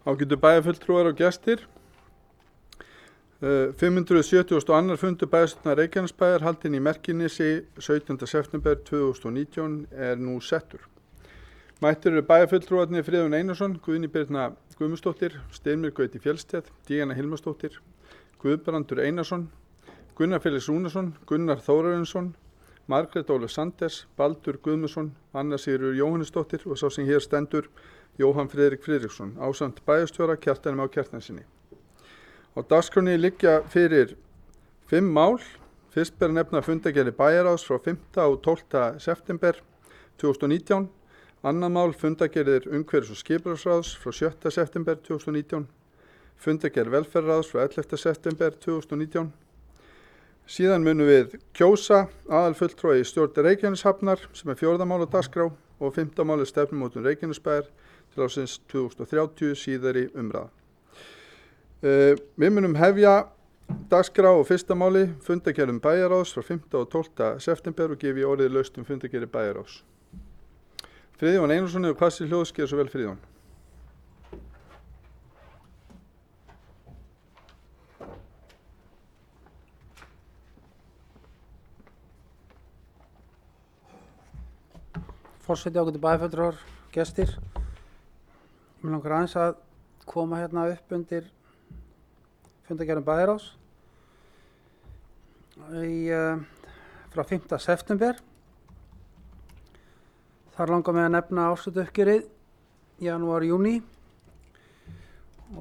Ágætu bæjarfulltrúar og gestir. 572. fundur bæjarstjórnar Reykjanesbæjar haldinn í Merkinesi 17. september 2019 nú settur. Mættir eru bæjarfulltrúarnir Friðjón Einarsson, Guðný Birna Guðmundsdóttir, Steinmir Gauti Fjellstedt, Díana Hilmarsdóttir, Guðbrandur Einarsson, Gunnar Felix Rúnarsson, Gunnar Þórarinsson, Margrét Ólöf Sanders, Baldur Guðmundsson, Anna Sigríður Jóhannesdóttir og sá sem hér stendur Jóhann Friðrik Friðriksson ásamt bæjarstjóra Kjartani Má Kjartanssyni. Á dagskránni liggja fyrir 5 mál. Fyrst ber að nefna fundargerðir bæjarráðs frá 5. og 12. september 2019. Annað mál fundargerðir umhverfis- og skipulagsráðs frá 7. september 2019. Fundargerð velferðarráðs frá 11. september 2019. Síðan munum við kjósa aðalfulltrúa í stjórn Reykjaneshafnar sem 4. mál á dagskrá og 5. mál stefnumótun Reykjanesbæjar til ársins 2030 síðari umræða. Við munum hefja dagskrá og 1. máli fundargerðum bæjarráðs frá 5. og 12. september og gefi orðið laust fundargerðir bæjarráðs. Friðjón Einarsson hefur hvað sér hljóðs, svo vel Friðjón. Forseti, ágætu bæjarfulltrúar, gestir. Mér langar aðeins að koma hérna upp undir fundargerðum bæjarráðs frá 5. september. Þar langar mig að nefna árshlutauppgjörið janúar-júní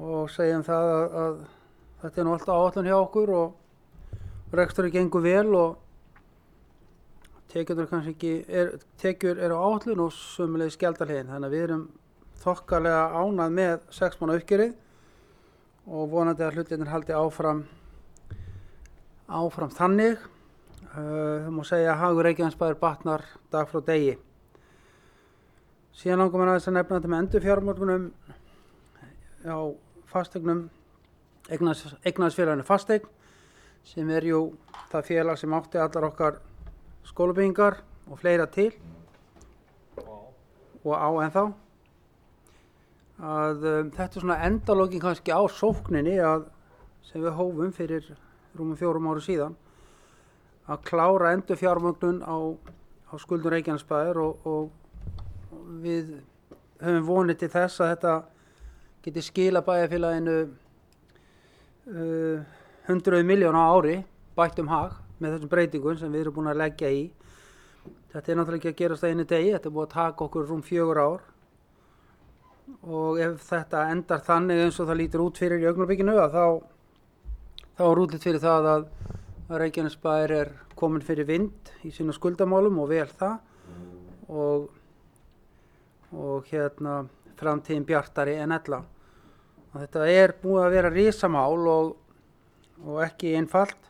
og segjum það að þetta nú alltaf áætlun hjá okkur og reksturinn gengur vel og tekjur eru á áætlun og sömuleiðis gjaldahliðin. Þannig að við erum þokkalega ánað með 6 mánaða uppgjörið og vonandi að hlutirnir haldi áfram þannig. Það má segja að hagur Reykjanesbæjar batnar dag frá degi. Síðan langar mér aðeins að nefna þetta með endurfjármögnun á fasteignum, eignaðisfélaginu Fasteign, sem jú það félag sem átti allar okkar skólabyggingar og fleira til og á ennþá. Þetta svona endalókin kannski á sókninni sem við hófum fyrir rúmum 4 árum síðan að klára endurfjármögnun á skuldum Reykjanesbæjar og við höfum vonið til þess að þetta geti skila bæjarfélaginu 100 milljóna á ári bættum hag með þessum breytingum sem við erum búin að leggja í. Þetta náttúrulega ekki að gerast að einu degi, þetta búið að taka okkur rúm 4 ár og ef þetta endar þannig eins og það lítur út fyrir í augnablikinu þá er útlit fyrir það að Reykjanesbæjar komin fyrir vind í sína skuldamálum og vel það og framtíðin bjartari en ella. Þetta búið að vera risamál og ekki einfalt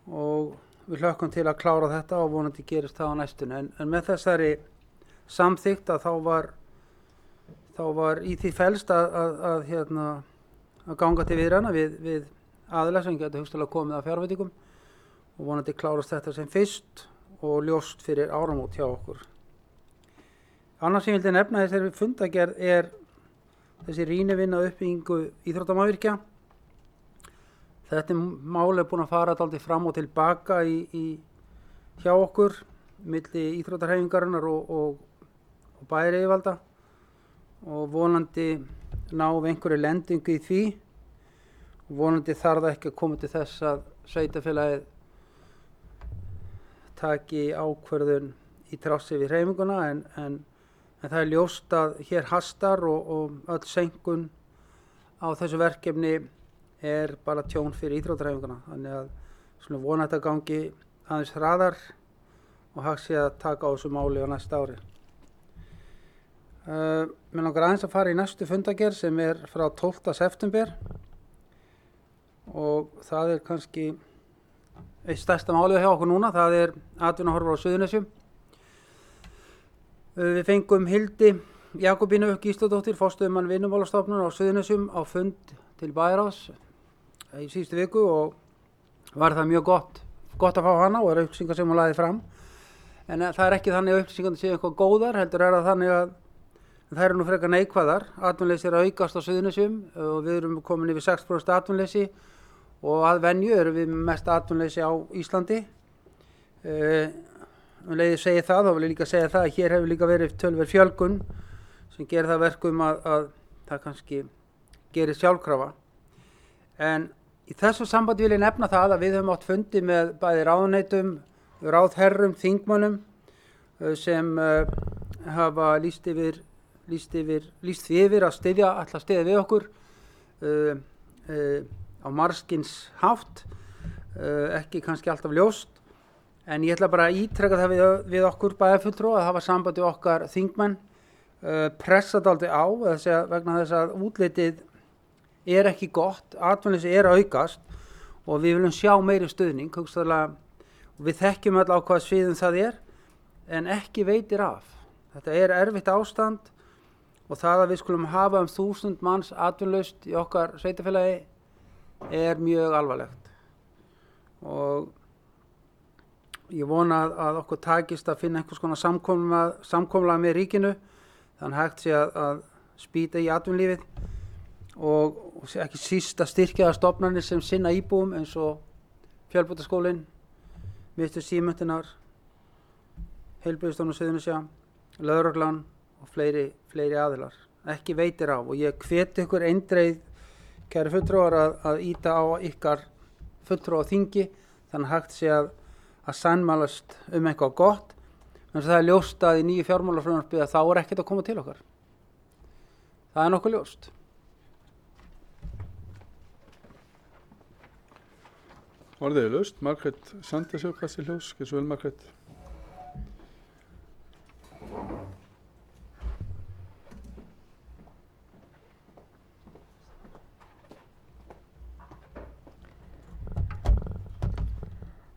og við hlökkum til að klára þetta og vonandi gerist það á næstunni. En með þessari samþykkt að þá var í því felst að ganga til viðræðna við aðila sem getur hugsanlega komið að fjárveitingum og vonandi klárast þetta sem fyrst og ljóst fyrir áramót hjá okkur. Annars sem ég vildi nefna þessari fundargerð þessi rýnivinna uppbyggingu íþróttamannvirkja. Þetta mál búin að fara dálítið fram og tilbaka hjá okkur milli íþróttahreyfingarinnar og bæjaryfirvalda og vonandi ná við einhverju lendingu í því. Vonandi þarf það ekki að koma til þess að sveitarfélagið taki ákvörðun í trássi við hreyfinguna en það er ljóst að hér hastar og öll seinkun á þessu verkefni bara tjón fyrir íþróttahreyfinguna. Þannig að svona vona þetta gangi aðeins hraðar og hægt sé að taka á þessu máli á næsta ári. Mér langar aðeins að fara í næstu fundargerð sem frá 12. september og það kannski eitt stærsta málið hjá okkur núna, það atvinnuhorfur á Suðurnesjum. Við fengum Hildi Jakobínu Gísladóttir, forstöðumann Vinnumálastofnunar á Suðurnesjum á fund til bæjarráðs í síðustu viku og var það mjög gott að fá hana og upplýsingar sem hún lagði fram. En það ekki þannig að upplýsingarnir séu eitthvað góðar, heldur það þannig Það eru nú frekar neikvæðar. Atvinnuleysi er að aukast á Suðurnesjum og við erum komin yfir 6% atvinnuleysi og að venju erum við með mest atvinnuleysi á Íslandi. Leiði segi það, þá vil ég líka segja það að hér hefur líka verið töluverð fjölgun sem gerir það verkum að það kannski gerir sjálfkrafa. En í þessu sambandi vil ég nefna það að við höfum átt fundi með bæði ráðuneytum, ráðherrum, þingmönnum sem hafa lýst því yfir að styðja við okkur á margskins hátt, ekki kannski alltaf ljóst, en ég ætla bara að ítreka það við okkur bæjarfulltrúa að hafa sambandi við okkar þingmenn, pressa dálítið á vegna þess að útlitið er ekki gott, atvinnuleysi er að aukast og við viljum sjá meiri stuðning, hugsaðlega, við þekkjum öll á hvaða sviðum það er, en ekki veitir af. Þetta er erfitt ástand og það að við skulum hafa 1000 manns atvinnulaust í okkar sveitarfélagi er mjög alvarlegt. Og ég vona að okkur takist að finna einhvers konar samkomulag með ríkinu, þannig hægt sé að spýta í atvinnulífið og ekki síst að styrkja stofnanir sem sinna íbúum eins og Fjölbrautaskólinn, Miðstöð Símenntunar, Heilbrigðisstofnun Suðurnesja, lögreglan og fleiri aðilar. Ekki veitir af og ég hvet ykkur eindreið, kæri fulltrúar, að ýta á ykkar fulltrúa á þingi þannig hægt sé að sannmælast eitthvað gott, en það er ljóst að í nýju fjármálafrumvarpi að þá er ekkert að koma til okkar. Það er nokkuð ljóst. Orðið er laust. Margrét Sandnesjóð kastar ljós. Gjörðu svo vel, Margrét.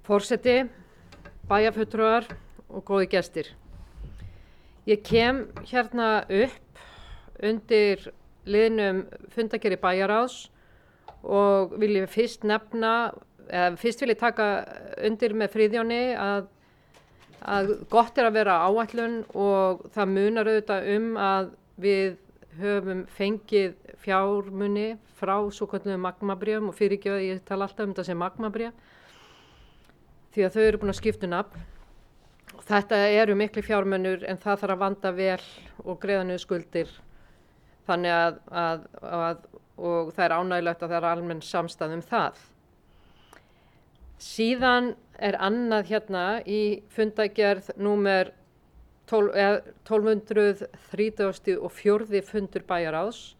Forseti, bæjarfulltrúar og góði gestir. Ég kem hérna upp undir liðnum fundargerð bæjarráðs og vil ég fyrst vil ég taka undir með Friðjóni að gott er að vera áætlun og það munar auðvitað að við höfum fengið fjármuni frá svokölluðum Magma-bréfum og fyrirgefðu, ég tala alltaf þetta sem Magma-bréf því að þau eru búin að skipta nafn. Þetta eru miklu fjármunir en það þarf að vanda vel og greiða niður skuldir. Þannig og það er ánægilegt að það er almenn samstaða það. Síðan er annað hérna í fundargerð númer 1234 fundur bæjarráðs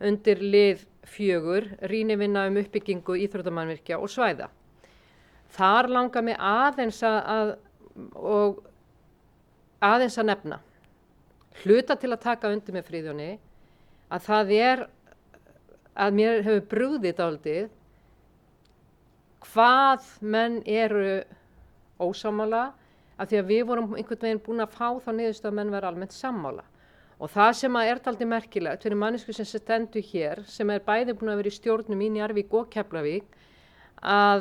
undir lið 4, rýnivinna uppbyggingu íþróttamannvirkja og svæða. Þar langar mig aðeins að nefna hluta til að taka undir með Friðjóni að það er að mér hefur brugðið dálítið hvað menn eru ósammála af því að við vorum einhvern veginn búin að fá þá niðurstöðu að menn vera almennt sammála. Og það sem er dálítið merkilegt fyrir mannesku sem stendur hér, sem er bæði búin að vera í stjórnum í Njarðvík og Keflavík, að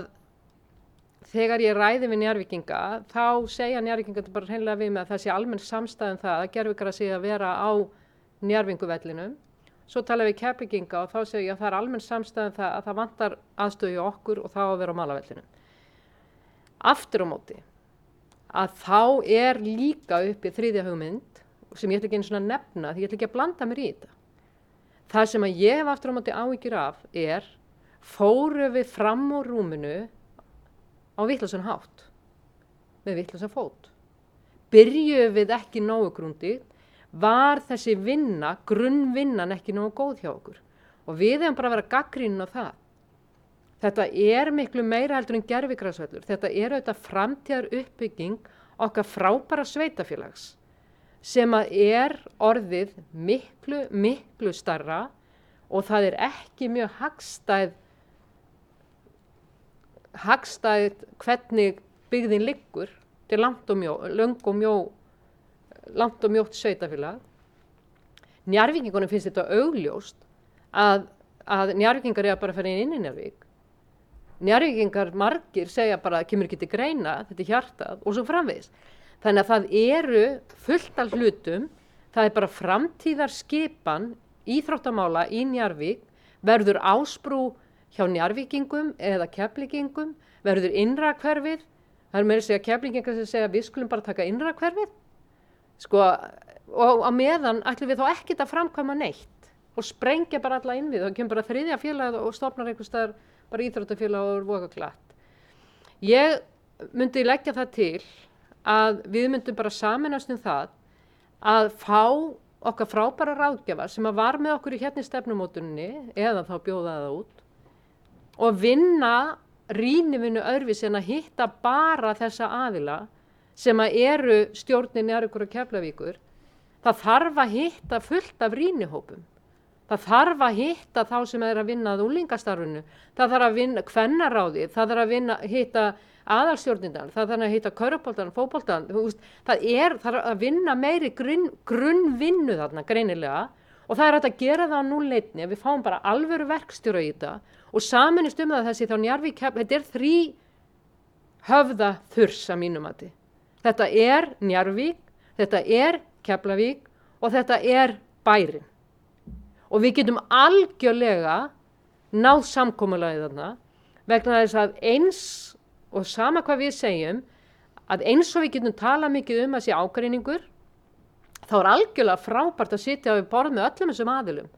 þegar ég ræði við Njarðvíkinga, þá segja Njarðvíkingar bara hreinlega við mig að það sé almenn samstæðan það að gervigras sé að vera á Njarðvíkuvellinum. Svo tala við Keflvíkinga og þá segja ég að það er almenn samstæðan það að það vantar aðstöðu hjá okkur og þá að vera á Malavellinum. Aftur á móti, að þá er líka uppi þriðja hugmynd sem ég ætla ekki einu svona að nefna því ég ætla ekki að blanda mér í þetta. Það sem að ég hef aftur á móti áhyggjur af er, fórum við fram úr rúminu á vitlausan hátt, með vitlausan fót. Byrjuðum við ekki nógu grundig, var þessi vinna, grunnvinnan ekki nógu góð hjá okkur. Og við hefum bara verið að gagnrýnin á það. Þetta er miklu meira heldur en gervigrasvöllur. Þetta er auðvitað framtíðar uppbygging okkar frábæra sveitafélags sem að er orðið miklu stærra og það er ekki mjög hagstæð hvernig byggðin liggur til langt og mjótt sveitafélag. Njarðvíkingunum finnst þetta augljóst að Njarðvíkingar eru bara að fara inn í Njarðvík. Njarðvíkingar margir segja bara að kemur ekki til greina, þetta er hjartað og svo framvegis. Þannig að það eru fullt af hlutum, Það er bara framtíðarskipan íþróttamála í Njarðvík, verður Ásbrú hjá Njarðvíkingum eða Keflvíkingum, verður innra hverfið, það er meira að segja Keflvíkingar sem segja við skulum bara taka innra hverfið, sko, og á meðan ætlum við þá ekkert að framkvæma neitt og sprengja bara alla innvið, þá kemur bara þriðja félagið og stofnar einhvers staðar bara íþróttafélag og voga glatt. Ég myndi leggja það til að við myndum bara sameinast það að fá okkar frábæra ráðgjafa sem að var með okkur í hérna í stefnumótuninni eða þá bjóða það út og vinna rýnivinnu öðruvísi en að hitta bara þessa aðila sem að eru stjórnin Njarðvíkur og Keflavíkur. Það þarf að hitta fullt af rýnihópum. Það þarf að hitta þá sem er að vinna að unglingastarfinu. Það þarf að vinna kvennaráðið, það þarf að hitta aðalstjórnindan, það þarf að hitta körfuboltan, fótboltan. Það þarf að vinna meiri grunnvinnu þarna greinilega og það er hægt að gera það á núllleitni. Við fáum bara alvöru verkstjóra í þetta og sameinist það þessi þá Njarðvík, þetta er 3 höfða þurs að mínum mati. Þetta er Njarðvík, þetta er Keflavík og þetta er bærinn. Og við getum algjörlega náð samkomulagið þarna vegna þess að eins og sama hvað við segjum að eins og við getum talað mikið að sé ágreiningur þá er algjörlega frábært að sitja við borð með öllum þessum aðilum.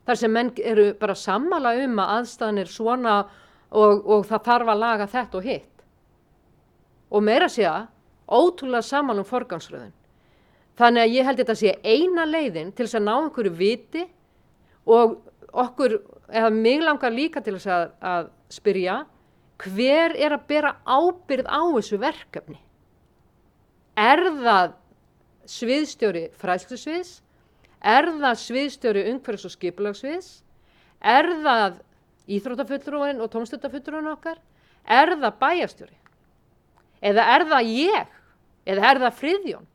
Þar sem menn eru bara sammála að aðstæðan er svona og það þarf að laga þetta og hitt. Og meira að segja ótrúlega sammála forgangsröðun. Þannig að ég held þetta sé eina leiðin til þess að ná einhverju viti og okkur, eða mig langar líka til þess að spyrja, hver er að bera ábyrgð á þessu verkefni? Er það sviðstjóri fræðslusviðs? Er það sviðstjóri umhverfis- og skipulagssviðs? Er það íþróttafulltrúinn og tómstundafulltrúinn okkar? Er það bæjarstjóri? Eða er það ég? Eða er það Friðjón?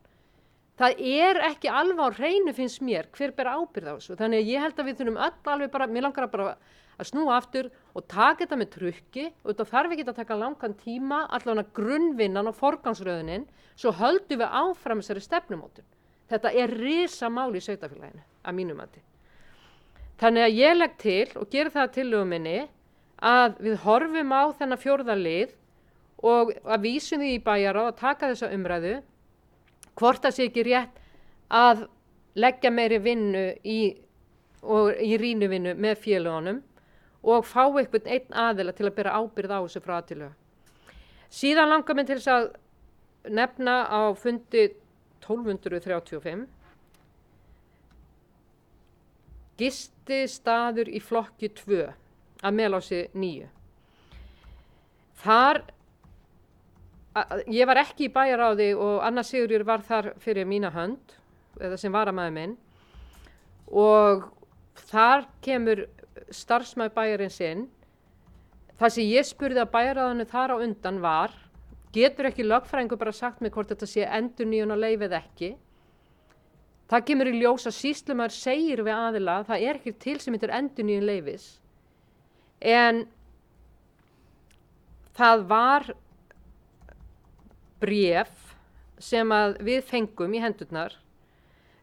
Það er ekki alveg á hreinu finnst mér hver ber ábyrgð á þessu. Þannig að ég held að við þurfum öll alveg bara, mér langar bara að snúa aftur og taka þetta með trukki og þetta þarf ekki að taka langan tíma, allavega grunnvinnan og forgangsröðunin, svo höldum við áfram þessari stefnumótun. Þetta er risamál í sveitarfélaginu, að mínum mati. Þannig að ég legg til og geri það að tillögu minni að við horfum á þennan 4. lið og að vísum því í bæjarráð að taka þessa umræðu, hvort það sé ekki rétt að leggja meiri vinnu í rýnivinnu með félagunum og fá einhvern einn aðila til að bera ábyrgð á þessu frá að til. Síðan langar mig til þess að nefna á fundi 1235 gististaður í flokki 2 að Melási 9. Þar ég var ekki í bæjarráði og Anna Sigurður var þar fyrir mína hönd, eða sem varamaður minn, og þar kemur starfsmaður bæjarins inn. Það sem ég spurði að bæjarráðinu þar á undan var, getur ekki lögfræðingur bara sagt mig hvort þetta sé endurnýjun á leyfi eða ekki? Það kemur í ljós að sýslumaður segir við aðila, það er ekki til sem heitir endurnýjun leyfis. En það var bréf sem að við fengum í hendurnar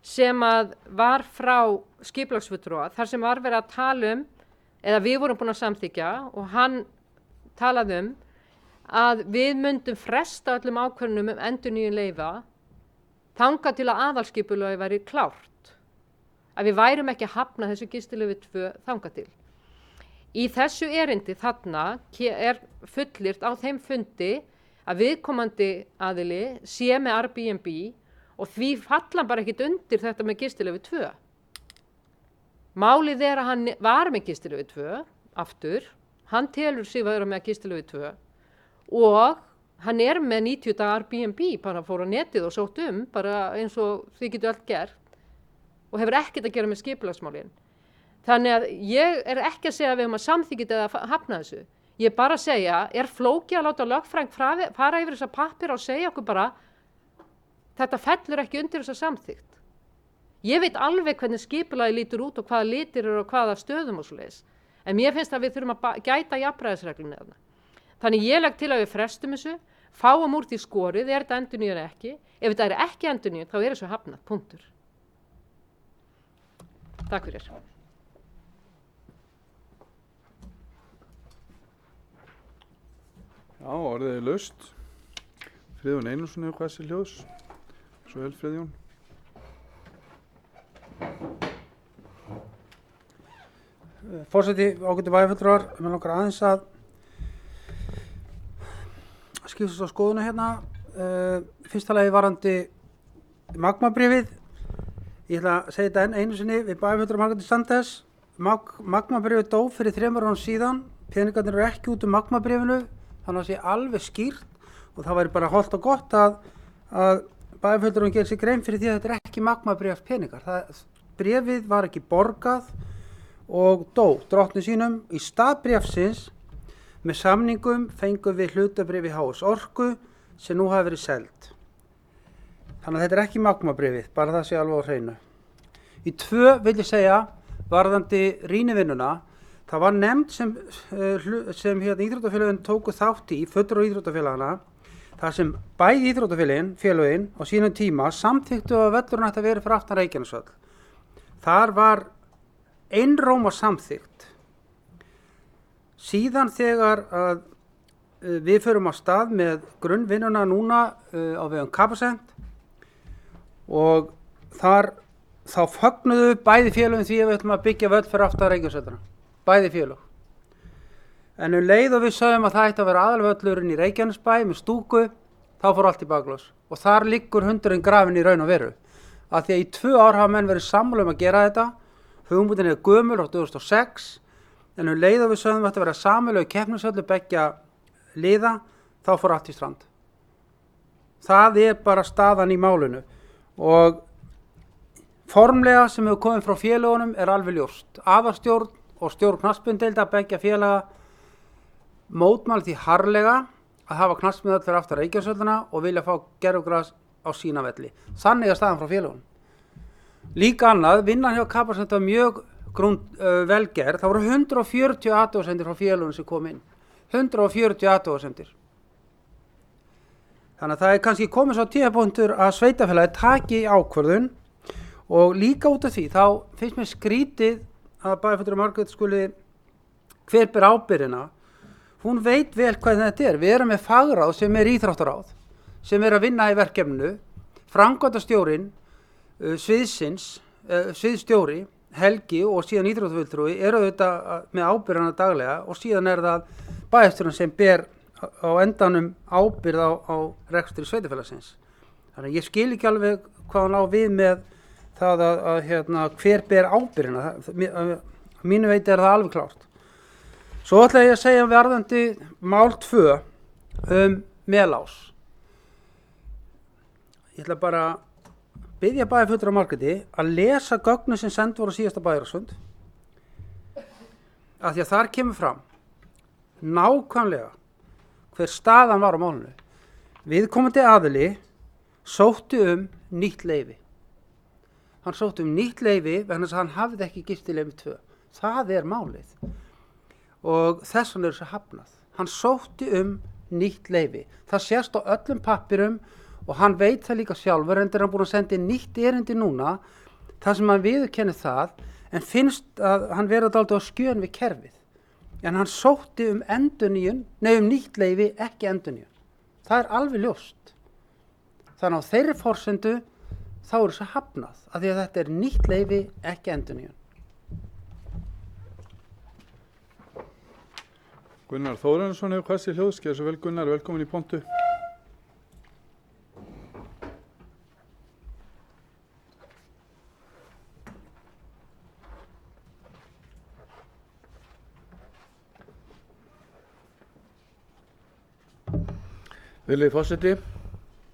sem að var frá skipulagsfulltrúa þar sem var verið að tala eða við vorum búin að samþykkja og hann talaði að við myndum fresta öllum ákvörðunum endurnýjun leyfa þangað til að aðalskipulagið væri klárt. Að við værum ekki að hafna þessu gistileyfi 2 þangað til. Í þessu erindi þarna er fullyrt á þeim fundi að viðkomandi aðili sé með Airbnb og því falla bara ekkert undir þetta með gistileyfi 2. Málið er að hann var með gistileyfi 2 aftur, hann telur sig vera með gistileyfi 2 og hann er með 90 daga Airbnb, bara fór á netið og sótt bara eins og þið getur allt gert og hefur ekkert að gera með skipulagsmálin. Þannig að ég er ekki að segja að við höfum að samþykkja eða hafna þessu. Ég er bara að segja, er flókið að láta lögfræðing fara yfir þessa pappíra og segja okkur bara, þetta fellur ekki undir þessa samþykkt. Ég veit alveg hvernig skipulagið lítur út og hvaða litir eru og hvaða stöðum og svoleiðis. En mér finnst að við þurfum að gæta jafnræðisreglunni þarna. Þannig ég legg til að við frestum þessu, fáum úr því skorið, er þetta endurnýjun ekki? Ef þetta er ekki endurnýjun, þá er þessu hafnað, punktur. Takk fyrir. Já, orðið er laust. Friðjón Einarsson hefur hvað sér hljóðs. Svo vel, Friðjón. Forseti, ágætu bæjarfulltrúar, mér langar aðeins að skiptast á skoðuna hérna. Fyrsta lagi varðandi Magma-bréfið. Ég ætla að segja þetta enn einu sinni við bæjarfulltrúar Margréti Sandes. Magma-bréfið dó fyrir 3 árum síðan. Peningarnir eru ekki út Magma-bréfinu, þannig að það sé alveg skýrt og það væri bara hollt og gott að bæjarfulltrúarnir geri sér grein fyrir því að þetta er ekki Magma-bréf peningar. Bréfið var ekki borgað og dó drottni sínum. Í stað bréfsins með samningum fengum við hlutabréfi HS Orku sem nú hafa verið seld. Þannig að þetta er ekki Magma-bréfið, bara það sé alveg á hreinu. Í 2 vil ég segja varðandi rýnivinnuna. Það var nefnd sem íþróttafélögin tóku þátt í, fulltrúar íþróttafélagana, þar sem bæði íþróttafélögin á sínum tíma samþykktu að völlurinn ætti að vera fyrir aftan Reykjanesvöll. Þar var einróma samþykkt. Síðan þegar að við förum á stað með grunnvinnuna núna á vegum Capacent og þá fögnuðu bæði félögin því að við ætlum að byggja völl fyrir aftan Reykjanesvöllina. Bæði félög. En leið og við sögum að það ætti að vera aðalvöllurinn í Reykjanesbæ með stúku, þá fór allt í baklás. Og þar liggur hundurinn grafinn í raun og veru. Af því að í 2 ár hafa menn verið sammála að gera þetta. Hugmyndin er gömul frá 2006. En leið og við sögum að þetta vera sameiginlegu keppnisvöllur beggja liða, þá fór allt í strand. Það er bara staðan í málinu. Og formlega sem hefur komið frá félögunum er alveg ljóst. Aðalstjórn og stjórn knattspyrnudeilda beggja félaga mótmæla því harðlega að hafa knattspyrnuvöll fyrir aftan Reykjanesvöllina og vilja fá gervigras á sína velli. Þannig er staðan frá félögunum. Líka annað, vinnan hjá Capacent var mjög vel gerð. Það voru 140 athugasemdir frá félögunum sem kom inn. 140 athugasemdir. Þannig að það er kannski komið svo tímapunktur að sveitarfélagið taki ákvörðun og líka út af því þá finnst mér skrítið að bæjarfulltrúar Margrét skuli hver ber ábyrgðina. Hún veit vel hvað þetta er. Við erum með fagráð sem er íþróttaráð, sem er að vinna í verkefninu. Framkvæmdastjórinn, sviðsstjóri, Helgi og síðan íþróttafulltrúi eru auðvitað með ábyrgðina daglega og síðan er það bæjarstjórinn sem ber á endanum ábyrgð á rekstri sveitarfélagsins. Þannig að ég skil ekki alveg hvað hann á við með það að hver ber ábyrgðina. Mínu veit er það alveg klárt. Svo ætla ég að segja varðandi mál 2 Melás. Ég ætla bara að biðja bæjarfulltrúar Margréti að lesa gögnin sem send voru á síðasta bæjarráðsfund. Af því að þar kemur fram nákvæmlega hver staðan var á málinu. Viðkomandi aðili sótti nýtt leyfi. Hann sótti nýtt leyfi vegna þess að hann hafði ekki gistileyfi 2. Það er málið. Og þess vegna er þessu hafnað. Hann sótti nýtt leyfi. Það sést á öllum pappirum og hann veit það líka sjálfur, enda er hann búinn að senda nýtt erindi núna, þar sem hann viðurkennir það, en finnst að hann verið dálítið á skjön við kerfið. En hann sótti nýtt leyfi, ekki endurnýjun. Það er alveg ljóst. Þannig á þeirri forsendu þá er þessu hafnað, af því að þetta er nýtt leyfi, ekki endurnýjun. Gunnar Þórarinsson hefur hvað sér hljóðs. Gjörðu svo vel Gunnar, velkomin í pontu. Virðulegi forseti,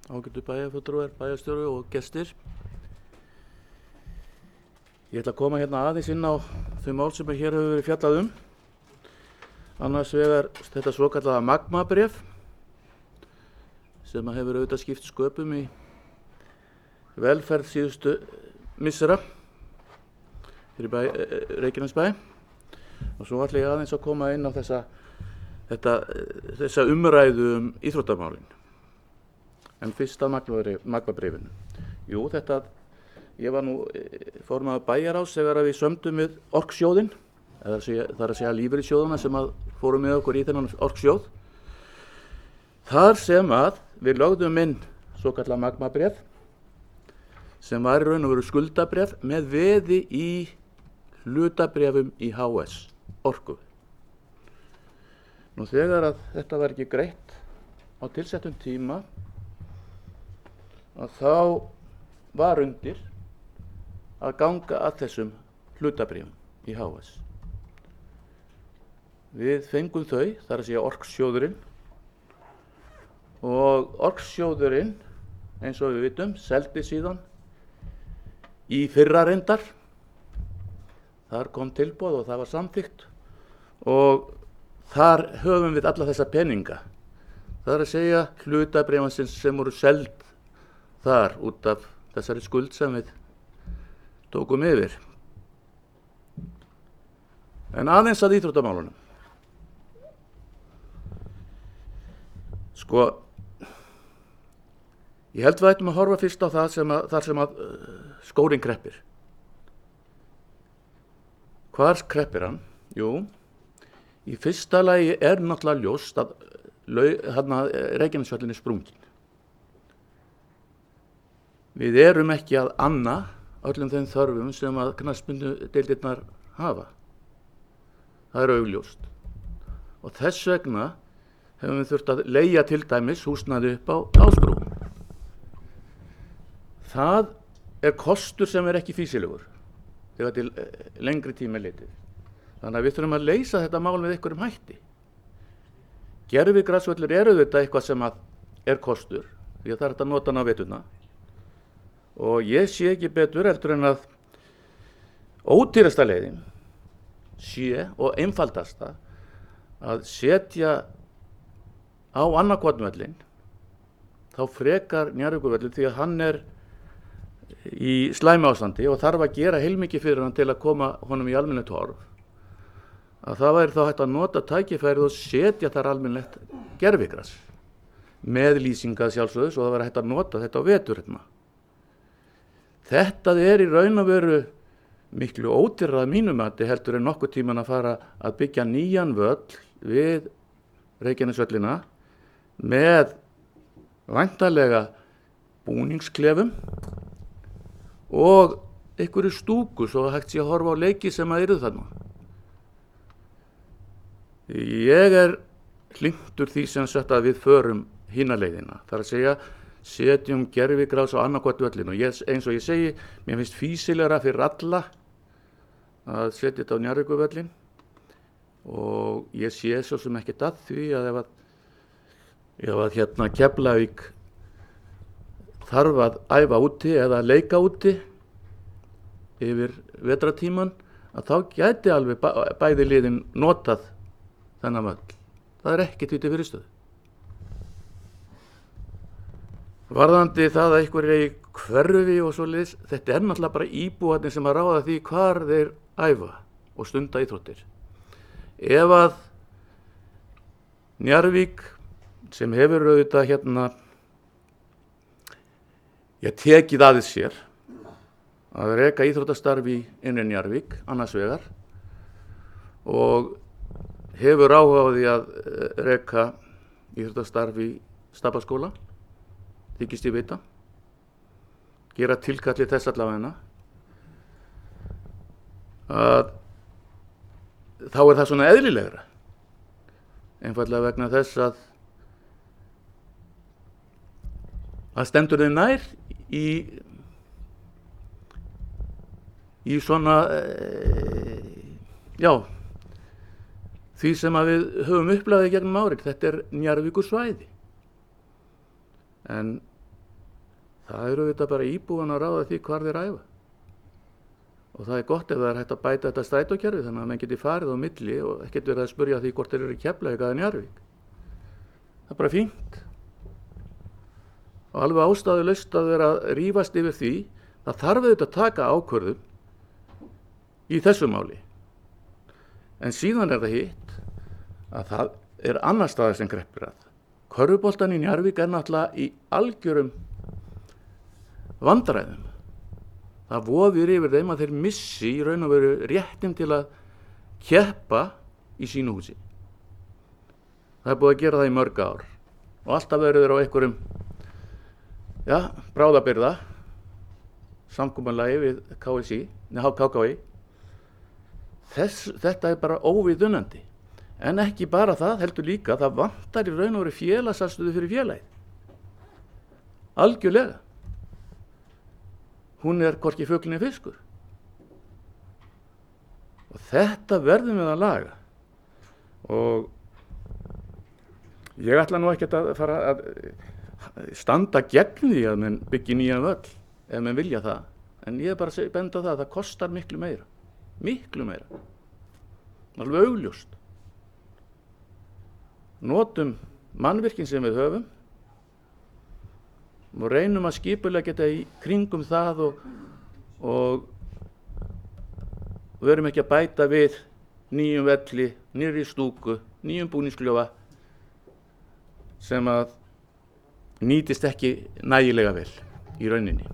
ágætu bæjarfulltrúar, bæjarstjóri og gestir. Ég ætla að koma hérna aðeins inn á þau mál sem hér hefur verið fjallað Annars vegar þetta svokallaða Magma-bréf sem hefur auðvitað skipt sköpum í velferð síðustu missera fyrir Reykjanesbæ. Og svo ætla ég aðeins að koma inn á þessa umræðu íþróttamálin. En fyrst að Magma-bréfinu. Jú, þetta ég var nú formaður bæjarráðs þegar við sömdum við orksjóðinn, það er að segja lífeyrissjóðuna sem að fórum með okkur í þennan orksjóð. Þar sem að við lögðum inn svo kallað magmabréf sem var í raun og veru skuldabréf með veði í hlutabréfum í HS Orku. Nú þegar að þetta var ekki greitt á tilsettum tíma að þá var undir að ganga að þessum hlutabréfum í HS. Við fengum þau, þar að segja orksjóðurinn, og orksjóðurinn, eins og við vitum, seldi síðan í fyrra reyndar. Þar kom tilboð og það var samþykkt og þar höfum við alla þessa peninga. Það er að segja hlutabréfansins sem voru seld þar út af þessari skuld sem við tókum yfir. En aðeins að íþróttamálunum. Sko, ég held við ættum að horfa fyrst á það þar sem að skórinn kreppir. Hvar kreppir hann? Jú, í fyrsta lagi er náttúrulega ljóst að Reykjanesvöllin er sprungin. Við erum ekki að anna öllum þeim þörfum sem að knattspyrnudeildirnar hafa. Það er augljóst. Og þess vegna hefum við þurft að leigja til dæmis húsnæði upp á Ásbrú. Það er kostur sem er ekki fýsilegur þegar til lengri tíma er litið. Þannig að við þurfum að leysa þetta mál með einhverjum hætti. Gervigrasvöllur eru þetta eitthvað sem að er kostur, því að það er hægt að nota hann á veturna. Og ég sé ekki betur heldur en að ódýrasta leiðin sé og einfaldasta að setja á annarkotnvöllin þá frekar Njarðvíkurvöllin því að hann er í slæmu ástandi og þarf að gera heilmikið fyrir hann til að koma honum í almennilegt horf. Að það væri þá hægt að nota tækifærið og setja þar almennilegt gervigras með lýsinga sjálfsögðu svo það væri hægt að nota þetta á veturna. Þetta er í raun og veru miklu ódýrara að mínu mati heldur en nokkuð tíman að fara að byggja nýjan völl við Reykjanesvöllina með væntanlega búningsklefum og einhverju stúku svo hægt sé að horfa á leiki sem að eru þarna. Ég er hlynntur því sem sagt að við förum hina leiðina. Það er að segja setjum gervigrás á annarkot völlin og eins og ég segi, mér finnst fýsilegra fyrir alla að setja þetta á Njarðvíkurvöllin og ég sé svo sem ekkert að því að ef að Keflavík þarf að æfa úti eða leika úti yfir vetratíman að þá gæti alveg bæði liðin notað þennan völl. Það er ekkert því til fyrirstöðu. Varðandi það að einhver er í hverfi og svoleiðis, þetta er náttúrulega bara íbúarnir sem að ráða því hvar þeir æfa og stunda íþróttir. Ef að Njarðvík sem hefur auðvitað tekið aðeins sér að reka íþróttastarfi inn í Njarðvík annars vegar og hefur áhuga á því að reka íþróttastarfi í Stapaskóla, þykist ég vita, gera tilkalli þess allavega að þá er það svona eðlilegra einfaldlega vegna þess að stendur þau nær í svona því sem að við höfum upplæðið gegnum árið. Þetta er Njarðvíkursvæði en það eru þetta bara íbúan að ráða því hvar þeir æfa og það er gott ef það er hægt að bæta þetta strætókerfi þannig að menn geti farið á milli og ekkert verið að spurja því hvort þeir eru í Keflavík eða Njarðvík. Það er bara fínt og alveg ástæðulaust að vera að rífast yfir því. Það þarf auðvitað að taka ákvörðun í þessu máli en síðan er það hitt að það er annar staðar sem kreppir að. Körfuboltan í Njarðvík er náttúrulega í algjörum vandræðum það vofir yfir þeim að þeir missi í raun og veru réttin til að keppa í sínu húsi. Það er búið að gera það í mörg ár og alltaf verður þeir á einhverjum bráðabirgða samkomunarlagi við KKÍ. Þetta er bara óviðunandi. En ekki bara það, heldur líka, það vantar í raun og veru félagsaðstöðu fyrir félagið. Algjörlega. Hún er hvorki fugl né fiskur. Og þetta verðum við að laga. Og ég ætla nú ekkert að fara að standa gegn því að menn byggi nýjan völl, ef menn vilja það. En ég er bara að benda á það að það kostar miklu meira. Miklu meira. Alveg augljóst. Notum mannvirkin sem við höfum og reynum að skipulega geta í kringum það og verum ekki að bæta við nýjum velli, nýrri stúku, nýjum búningskljófa sem að nýtist ekki nægilega vel í rauninni.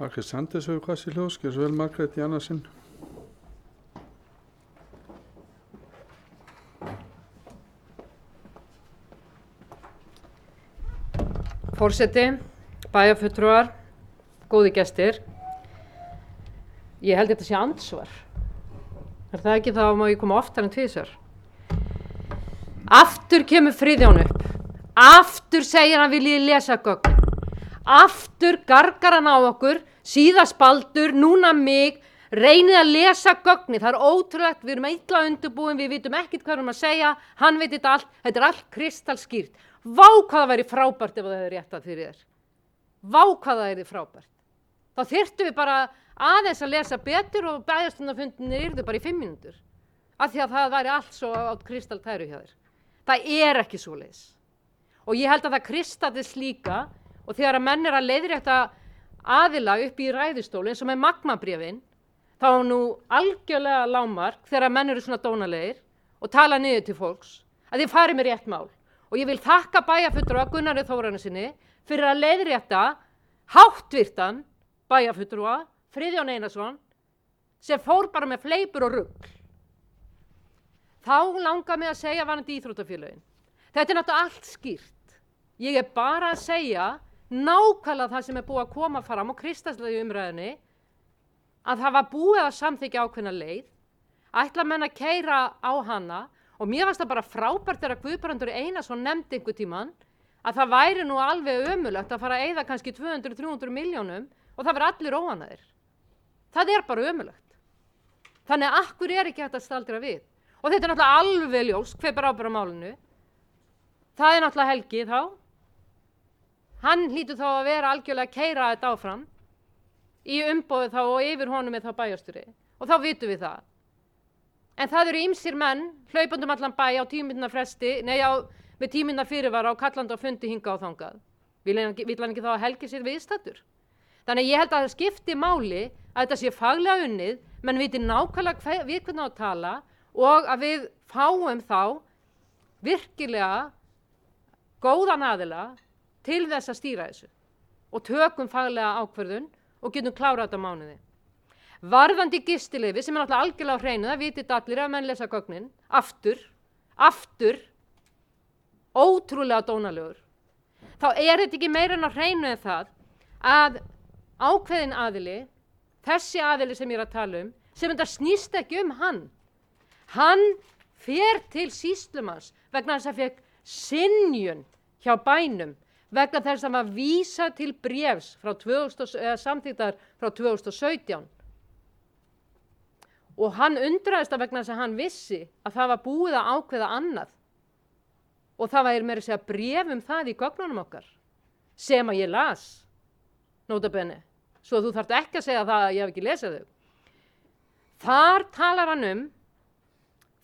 Margrét Sanders hefur hvað sér hljóðs, gjör svo vel Margrét í annað sinn. Forseti, bæjarfulltrúar, góði gestir. Ég held þetta sé andsvar. Er það ekki, þá má ég koma oftar en tvisvar. Aftur kemur Friðjón upp. Aftur segir hann vilji lesa gögn. Aftur gargar hann á okkur, síðast Baldur, núna mig, reynið að lesa gögni. Það er ótrúlegt, við erum illa undirbúin, við vitum ekkert hvað við erum að segja, hann veit þetta allt, þetta er allt kristalskýrt. Vá hvað það væri frábært ef það hefði réttað fyrir þér. Vá hvað það er frábært. Þá þyrftum við bara aðeins að lesa betur og bæjarstjórnarfundirnir yrðu bara í 5 mínútur. Af því að það væri allt svo á kristaltæru hjá þér. Það er ekki svoleiðis. Og ég held að það kristallist líka. Og þegar að menn er að leiðrétta aðila upp í ræðustóli eins og með Magma-bréfin, þá er nú algjörlega lágmark þegar að menn eru svona dónalegir og tala niður til fólks, að þið farið með rétt mál. Og ég vil þakka bæjarfulltrúa Gunnari Þórarinsssyni fyrir að leiðrétta háttvirtan bæjarfulltrúa Friðjón Einarsson sem fór bara með fleipur og rugl. Þá langar mig að segja varðandi íþróttafélögin. Þetta er náttúrulega allt skýrt. Ég er bara að segja nákvæmlega það sem er búið að koma fram á kristalslegu umræðinni, að það var búið að samþykkja ákveðna leið, ætla menn að keyra á hana, og mér fannst það bara frábært þegar Guðbrandur Einarsson nefndi einhvern tímann að það væri nú alveg ömurlegt að fara að eyða kannski 200-300 milljónum og það verði allir óánægðir. Það er bara ömurlegt. Þannig að akkur er ekki hægt að staldra við. Og þetta er náttúrulega alveg ljóst hver ber ábyrgð á málinu. Það er náttúrulega Helgi þá. Hann hlýtur þá að vera algjörlega að keyra þetta áfram í umboði þá og yfir honum er þá bæjarstjóri. Og þá vitum við það. En það eru ýmsir menn, hlaupandi allan bæ á 10 mínútna fresti, með 10 mínútna fyrirvara og kallandi á fundi hingað og þangað. Vill hann ekki þá að Helgi sér viðstaddur? Þannig ég held að það skipti máli að þetta sé faglega unnið, menn viti nákvæmlega við hvernig á að tala og að við fáum þá virkilega góðan aðila til þess að stýra þessu og tökum faglega ákvörðun og getum klárað þetta mánuði. Varðandi gistileyfi sem er náttúrulega algjörlega á hreinu, það vitið allir ef menn lesa gögnin, aftur, ótrúlega dónalegur. Þá er þetta ekki meira en á hreinu en það að ákveðin aðili, þessi aðili sem ég er að tala sem þetta snýst ekki hann. Hann fer til sýslumanns vegna þess að fekk synjun hjá bænum, vegna þess að maður vísa til bréfs frá samþykktar frá 2017. Og hann undraðist það vegna þess að hann vissi að það var búið að ákveða annað. Og það var meira að segja bréf það í gögnunum okkar, sem að ég las, nota bene, svo þú þarft ekki að segja það að ég hef ekki lesið þau. Þar talar hann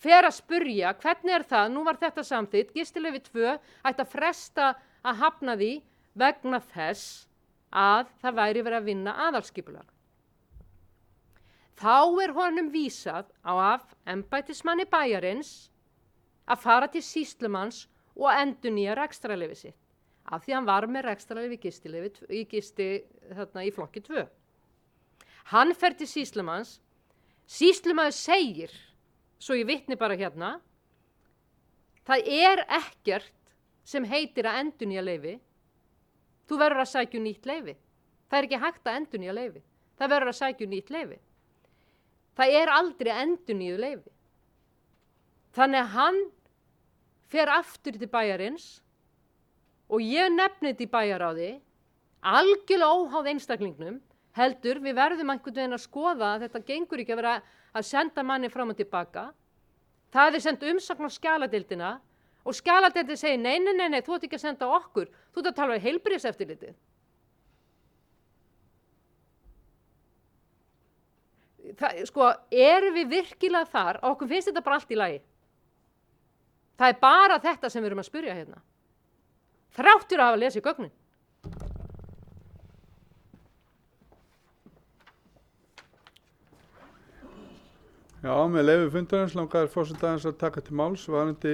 fer að spurja hvernig er það, nú var þetta samþykkt, gistileyfi 2 ætti að fresta að hafna því vegna þess að það væri verið að vinna aðalskipulag. Þá er honum vísað á af embættismanni bæjarins að fara til sýslumanns og endurnýja rekstrarleyfi sitt af því hann var með rekstrarleyfi í flokki 2. Hann fer til sýslumanns, sýslumaður segir, svo ég vitni bara hérna, það er ekkert sem heitir að endurnýja leyfi, þú verður að sækja nýtt leyfi. Það er ekki hægt að endurnýja leyfi, það verður að sækja nýtt leyfi. Það er aldrei endurnýju leyfi. Þannig að hann fer aftur til bæjarins og ég nefni þetta í bæjaráði, algjörlega óháð einstaklingnum, heldur við verðum einhvern veginn að skoða að þetta gengur ekki að vera að senda manni fram og tilbaka. Það er sendt umsagn á skjaladeildina og skjaladeildin segir nei, þú ert ekki að senda okkur, þú ert að tala um heilbrigðiseftirlitið. Sko, erum við virkilega þar, okkur finnst þetta bara allt í lagi. Það er bara þetta sem við erum að spyrja hérna. Þráttur að hafa lesið gögnin. Já, með leyfi fundarins langar forseti aðeins að taka til máls varðandi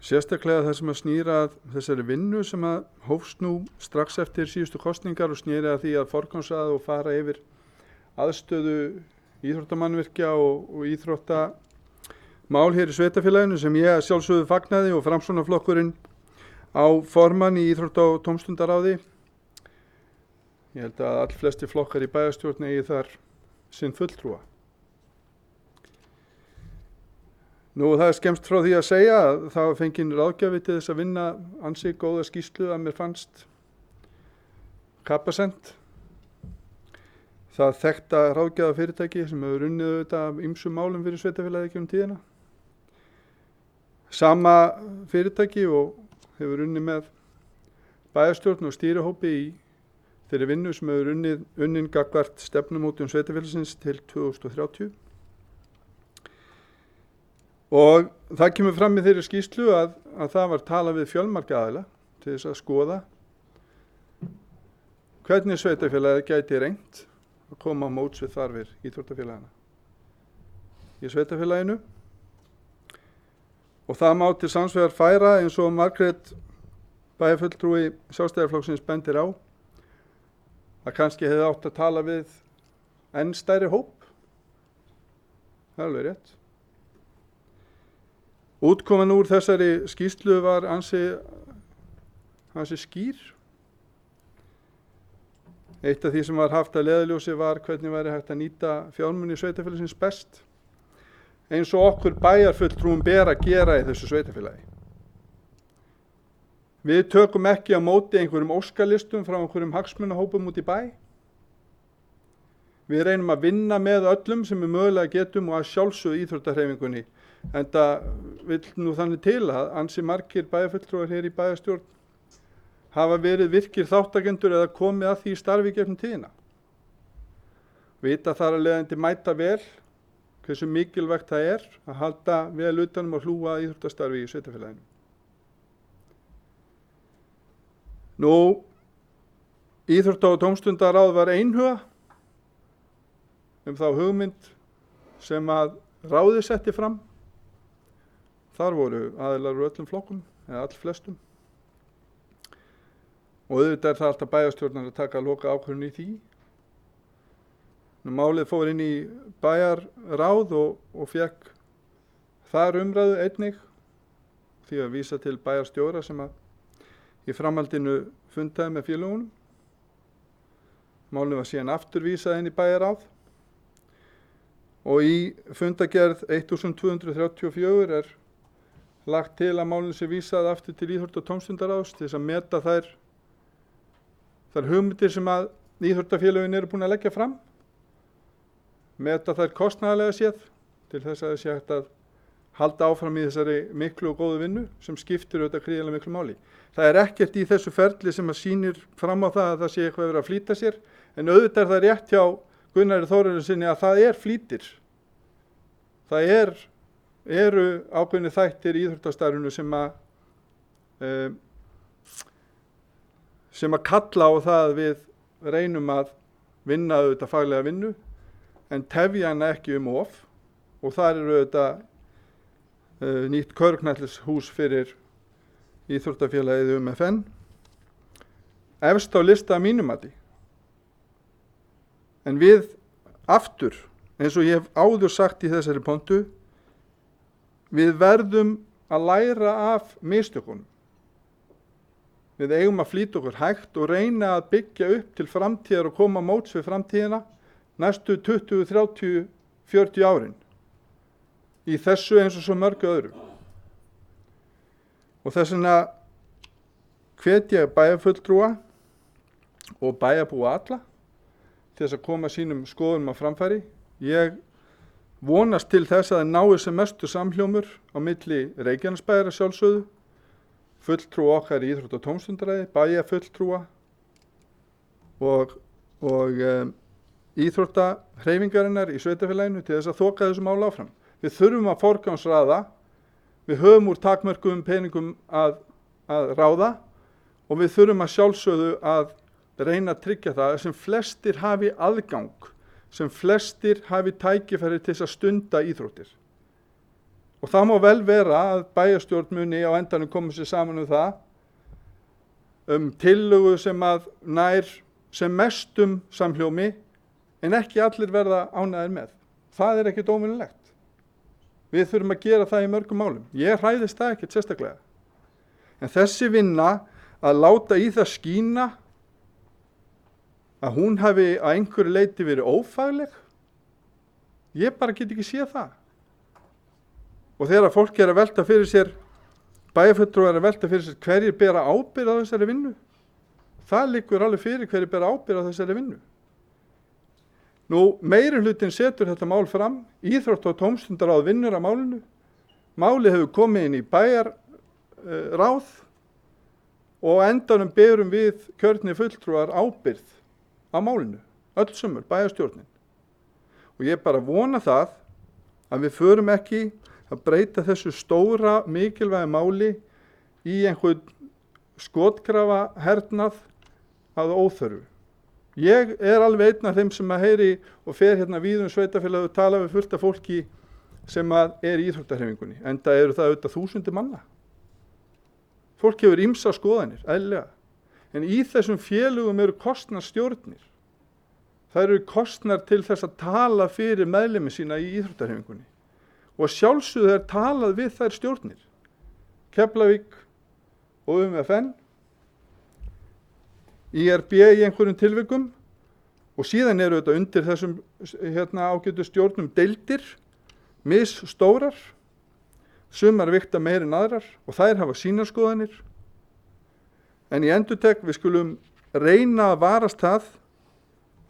sérstaklega það sem að snýra að þessari vinnu sem að hófst nú strax eftir síðustu kosningar og snýri að því að forgangsraða og fara yfir aðstöðu íþróttamannvirkja og íþróttamál hér í sveitarfélaginu sem ég sjálfsögðu fagnaði og Framsóknarflokkurinn á formann í íþrótta- og tómstundaráði. Ég held að allflestir flokkar í bæjarstjórn eigi þar sinn fulltrúa. Nú það er skemmst frá því að segja að það var fenginn ráðgjafi til þess að vinna ansi góða skýrslu að mér fannst Capacent. Það þekkta ráðgjafa fyrirtæki sem hefur unnið auðvitað af ýmsum málum fyrir sveitarfélagið gegnum tíðina. Sama fyrirtæki og hefur unnið með bæjarstjórn og stýrihópi í þeirri vinnu sem hefur unnin gagnvart stefnumótun sveitarfélagsins til 2030. Og það kemur fram í þeirri skýrslu að það var talað við fjölmarga aðila til þess að skoða hvernig sveitarfélagið gæti reynt að koma á móts við þarfir íþróttafélagana í sveitarfélaginu. Og það má til sanns vegar færa eins og Margrét bæjarfulltrúi Sjálfstæðisflokksins bendir á að kannski hefði átt að tala við enn stærri hóp. Það er alveg rétt. Útkoman úr þessari skýrslu var ansi skýr. Eitt af því sem var haft að leiðarljósi var hvernig væri hægt að nýta fjármuni sveitarfélagsins best, eins og okkur bæjarfulltrúum ber að gera í þessu sveitarfélagi. Við tökum ekki á móti einhverjum óskalistum frá einhverjum hagsmunahópum út í bæ. Við reynum að vinna með öllum sem við mögulega getum og að sjálfsögðu íþróttahreyfingunni. En það vill nú þannig til að ansi margir bæjarfulltrúar hér í bæjarstjórn hafa verið virkir þáttakendur eða komið að því starfi gegnum tíðina. Vita þar að leiðandi mæta vel hversu mikilvægt það er að halda vel utanum og hlúa að íþróttastarfi í sveitarfélaginu. Nú, íþrótta- og tómstundaráð var einhuga þá hugmynd sem að ráðið setti fram. Þar voru aðilar úr öllum flokkum, eða allflestum. Og auðvitað er það alltaf bæjarstjórnar að taka loka ákvörðun í því. Málið fór inn í bæjarráð og fékk þar umræðu einnig því að vísa til bæjarstjóra sem að í framhaldinu fundaði með félögunum. Málið var síðan aftur vísað inn í bæjarráð. Og í fundagerð 1234 er lagt til að málinu sé vísað aftur til íþrótta- og tómstundaráðs til þess að meta þær hugmyndir sem að íþróttafélögin eru búin að leggja fram, meta þær kostnaðarlega séð til þess að það sé hægt að halda áfram í þessari miklu og góðu vinnu sem skiptir auðvitað gríðarlega miklu máli. Það er ekkert í þessu ferli sem að sýnir fram á það að það sé eitthvað verið að flýta sér, en auðvitað er það rétt hjá Gunnari Þórarinssyni að það er flýtir. Það eru ákveðnir þættir í íþróttastarfinu sem að kalla á það að við reynum að vinna auðvitað faglega vinnu en tefja hana ekki of og þar eru auðvitað nýtt körfknattleikshús fyrir íþróttafélagið UMFN. Efst á lista að mínum mati. En við aftur, eins og ég hef áður sagt í þessari pontu, við verðum að læra af mistökunum. Við eigum að flýta okkur hægt og reyna að byggja upp til framtíðar og koma móts við framtíðina næstu 20, 30, 40 árin. Í þessu eins og svo mörgu öðru. Og þess vegna hvet ég bæjarfulltrúa og bæjarbúa alla til þess að koma sínum skoðunum á framfæri. Ég vonast til þess að það nái sem mestu samhljómur á milli Reykjanesbæjar að sjálfsögðu, fulltrúa okkar í íþrótta- og tómstundaráði, bæjarfulltrúa og íþróttahreyfingarinnar í sveitarfélaginu til þess að þoka þessu máli áfram. Við þurfum að forgangsraða, við höfum úr takmörkuðum peningum að ráða og við þurfum að sjálfsögðu að reyna að tryggja það sem flestir hafi aðgang, sem flestir hafi tækifæri til þess að stunda íþróttir. Og það má vel vera að bæjarstjórn muni á endanum koma sér saman það, tillögu sem að nær sem mestum samhljómi, en ekki allir verða ánægðir með. Það er ekkert óvenjulegt. Við þurfum að gera það í mörgum málum. Ég hræðist það ekkert sérstaklega. En þessi vinna að láta í það skína að hún hafi að einhverju leyti verið ófagleg, ég bara get ekki séð það. Og þegar fólk er að velta fyrir sér, bæjarfulltrúar er að velta fyrir sér hverjir bera ábyrgð á þessari vinnu, það liggur alveg fyrir hverjir bera ábyrgð á þessari vinnu. Nú, meirihlutinn setur þetta mál fram, íþrótta- og tómstundaráð vinnur að málinu, málið hefur komið inn í bæjarráð og á endanum berum við kjörnir fulltrúar ábyrgð á málinu, öll sömur, bæjarstjórnin. Og ég bara vona það að við förum ekki að breyta þessu stóra mikilvæga máli í einhvern skotgrafa hernað að óþörfu. Ég er alveg einn af þeim sem að heyri og fer hérna víðum sveitarfélagi og tala við fullt af fólki sem að er í íþróttahreyfingunni, enda eru það auðvitað þúsundir manna. Fólk hefur ýmsar skoðanir, eðlilega, en í þessum félögum eru kostnar stjórnir. Það eru kostnar til þess að tala fyrir meðlimi sína í íþróttahreyfingunni og sjálfsögðu er talað við þær stjórnir, Keflavík og UMFN, IRB í einhverjum tilvikum og síðan eru þetta undir þessum ágætu stjórnum deildir, misstórar, sumar vikta meir en aðrar og þær hafa sínar skoðanir. En ég endurtek, við skulum reyna að varast það,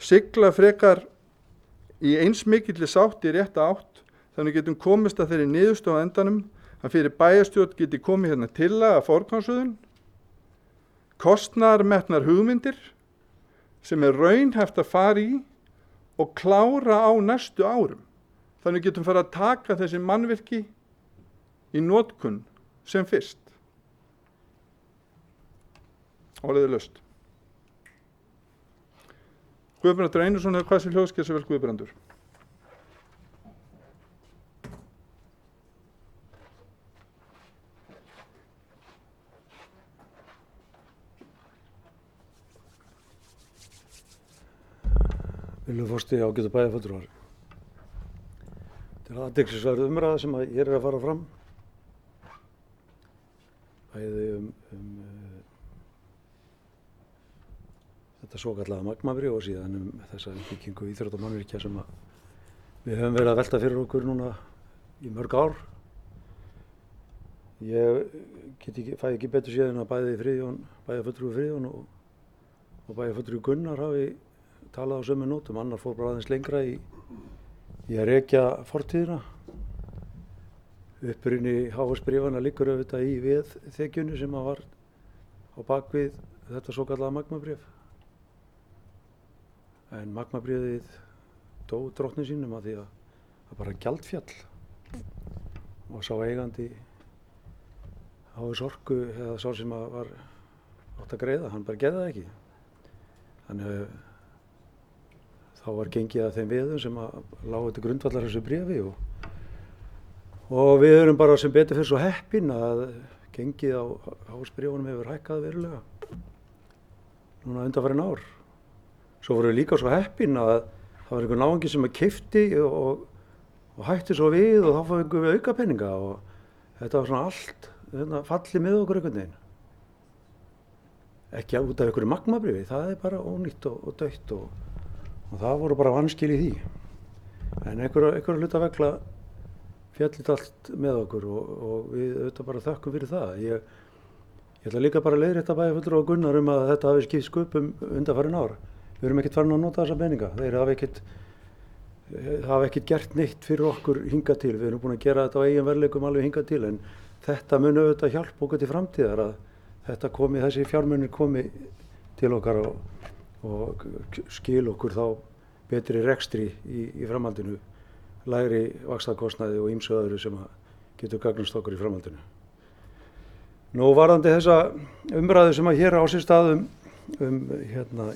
sigla frekar í eins mikilli sátt í rétta átt, þannig getum komist að þeirri niðurstöðu á endanum að fyrir bæjarstjórn geti komið hérna tillaga forgangsröðun, kostnaðarmetnar hugmyndir sem er raunhæft að fara í og klára á næstu árum. Þannig getum fara að taka þessi mannvirki í notkun sem fyrst. Orðið er laust. Guðbrandur Einarsson hefur hvað sem hljóðsker svo vel Guðbrandur. Virðulegur forseti, ágætu bæjarfulltrúar. Þetta er athyglisverð umræða sem ég er að fara fram. Bæði þetta svokallaða Magma-bréf og síðan þessa byggingu íþróttamannvirkja sem við höfum verið að velta fyrir okkur núna í mörg ár. Ég fæ ekki betur séð en að bæjarfulltrúi Friðjón og bæjarfulltrúi Gunnar hafi talað á sömu nótum, annar fór bara aðeins lengra í að rekja fortíðina. Uppruni HS-bréfanna liggur auðvitað í veðþekjunni sem var á bakvið þetta svokallaða Magma-bréf. En Magma-bréfið dó drottni sínum af því að það bara gjaldfjall og sá eigandi HS Orku eða sá sem var átt að greiða, hann bara gerði það ekki. Þannig þá var gengið að þeim veðum sem lágu til grundvallar þessu bréfi Og við erum bara sem betur fyrir svo heppin að gengið á Hásbréfunum hefur hækkað verulega núna undanfarin ár. Svo vorum við líka svo heppin að það var einhver náungi sem keypti og hætti svo við og þá fengum við aukapeninga og þetta var svona allt fallið með okkur einhvern veginn. Ekki út af einhverju magmabréfi, það er bara ónýtt og dautt og það voru bara vanskil í því. En einhverja hluta vegna fjallit allt með okkur og við auðvitað bara þökkum fyrir það. Ég ætla líka bara að leiðrétta bæjarfulltrúa og Gunnar að þetta hafi skipt sköpum undanfarin ár. Við erum ekkert farin að nota þessa peninga. Þeir hafa ekkert gert neitt fyrir okkur hingað til. Við erum búin að gera þetta á eigin verðleikum alveg hingað til en þetta mun auðvitað hjálpa okkur til framtíðar að þessi fjármunir komi til okkar og skil okkur þá betri rekstri í framhaldinu, lægri vaxtakostnaði og ýmsu öðru sem getur gagnast okkur í framhaldinu. Nú varðandi þessa umræðu sem hér á sér stað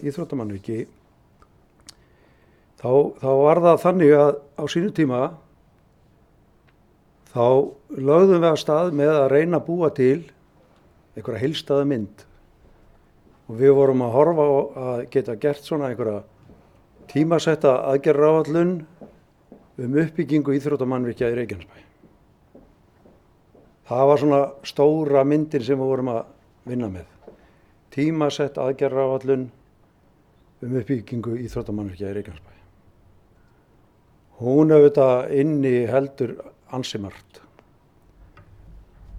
íþróttamannvirki, þá var það þannig að á sínu tíma þá lögðum við af stað með að reyna að búa til einhverja heildstæða mynd og við vorum að horfa á að geta gert svona einhverja tímasetta aðgerðaráætlun uppbyggingu íþróttamannvirkja í Reykjanesbæ. Það var svona stóra myndin sem við vorum að vinna með. Tímasett aðgerðaráætlun uppbyggingu íþróttamannvirkja í Reykjanesbæ. Hún auðvitað inniheldur ansi margt.